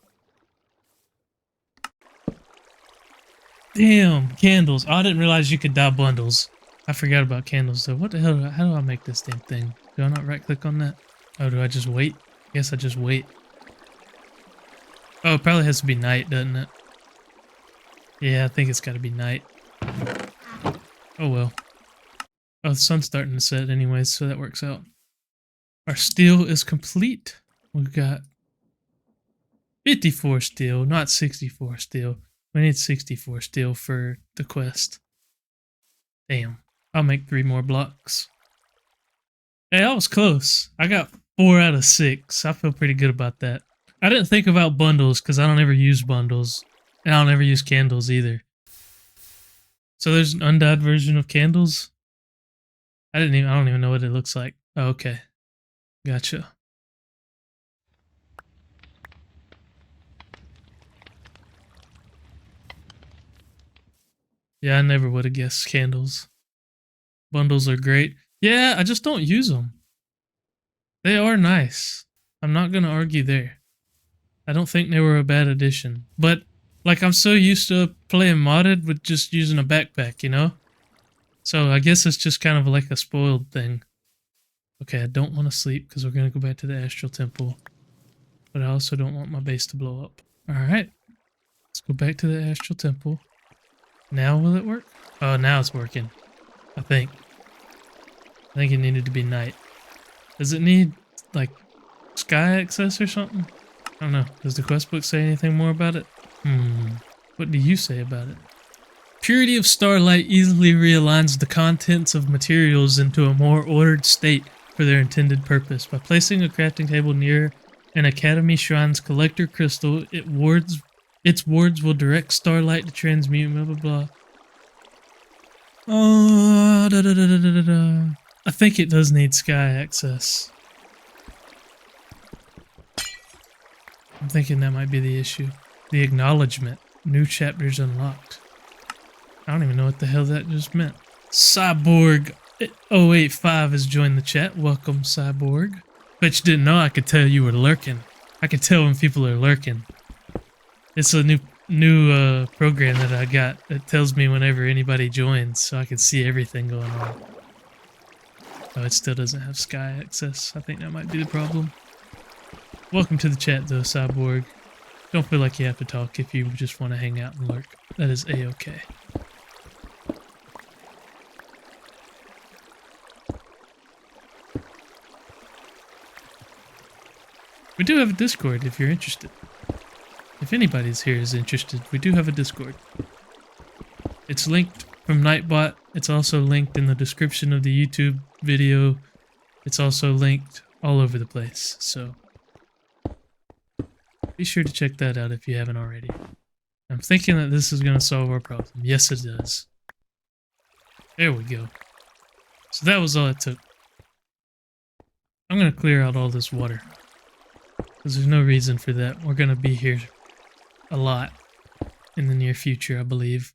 [SPEAKER 1] damn, candles. Oh, I didn't realize you could dye bundles. I forgot about candles though. What the hell, how do I make this damn thing? Do I not right click on that? Oh, do I just wait? I guess I just wait. Oh, it probably has to be night, doesn't it? Yeah, I think it's gotta be night. Oh well. Oh, the sun's starting to set anyways, so that works out. Our steel is complete. We've got 54 steel, not 64 steel. We need 64 steel for the quest. Damn. I'll make 3 more blocks. Hey, I was close. I got 4 out of 6. I feel pretty good about that. I didn't think about bundles because I don't ever use bundles. And I don't ever use candles either. So there's an undyed version of candles? I don't even know what it looks like. Oh, okay. Gotcha. Yeah, I never would have guessed candles. Bundles are great. Yeah, I just don't use them. They are nice. I'm not going to argue there. I don't think they were a bad addition. But, like, I'm so used to playing modded with just using a backpack, you know? So I guess it's just kind of like a spoiled thing. Okay, I don't want to sleep because we're going to go back to the Astral Temple. But I also don't want my base to blow up. Alright. Let's go back to the Astral Temple. Now will it work? Oh, now it's working. I think it needed to be night. Does it need, like, sky access or something? I don't know. Does the quest book say anything more about it? What do you say about it? Purity of starlight easily realigns the contents of materials into a more ordered state for their intended purpose. By placing a crafting table near an Academy Shrine's collector crystal, its wards will direct starlight to transmute, blah blah blah. I think it does need sky access. I'm thinking that might be the issue. The acknowledgement. New chapters unlocked. I don't even know what the hell that just meant. Cyborg 085 has joined the chat. Welcome, Cyborg. Bet you didn't know I could tell you were lurking. I can tell when people are lurking. It's a new program that I got that tells me whenever anybody joins, so I can see everything going on. Oh, it still doesn't have sky access. I think that might be the problem. Welcome to the chat, though, Cyborg. Don't feel like you have to talk if you just want to hang out and lurk. That is A-okay. We do have a Discord if you're interested. If anybody's here is interested, we do have a Discord. It's linked from Nightbot. It's also linked in the description of the YouTube video. It's also linked all over the place, so be sure to check that out if you haven't already. I'm thinking that this is going to solve our problem. Yes, it does. There we go. So that was all it took. I'm going to clear out all this water, because there's no reason for that. We're going to be here a lot in the near future, I believe.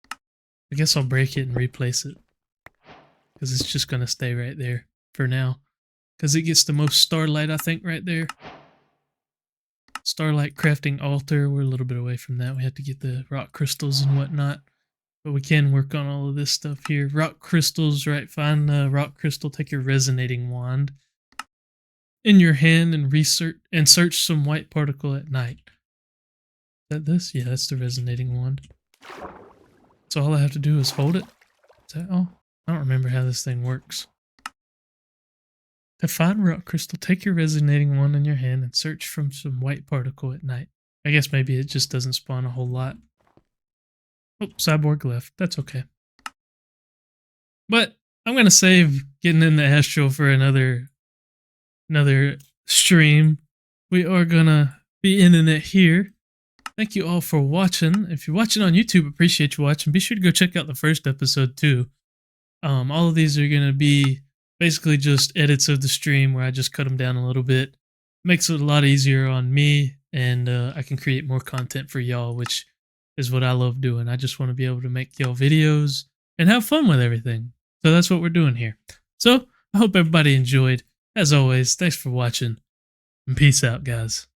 [SPEAKER 1] I guess I'll break it and replace it, because it's just going to stay right there for now, because it gets the most starlight, I think, right there. Starlight crafting altar. We're a little bit away from that. We have to get the rock crystals and whatnot, but we can work on all of this stuff here. Rock crystals, right? Find the rock crystal, take your resonating wand in your hand and search some white particle at night. Is that this? Yeah, that's the resonating wand. So all I have to do is hold it. Is that all? I don't remember how this thing works. To find rock crystal, take your resonating wand in your hand and search from some white particle at night. I guess maybe it just doesn't spawn a whole lot. Oh, cyborg left. That's okay. But I'm going to save getting in the astral for another stream. We are going to be ending it here. Thank you all for watching. If you're watching on YouTube, appreciate you watching. Be sure to go check out the first episode too. All of these are going to be basically just edits of the stream where I just cut them down a little bit. Makes it a lot easier on me, and I can create more content for y'all, which is what I love doing. I just want to be able to make y'all videos and have fun with everything. So that's what we're doing here. So I hope everybody enjoyed. As always, thanks for watching, and peace out, guys.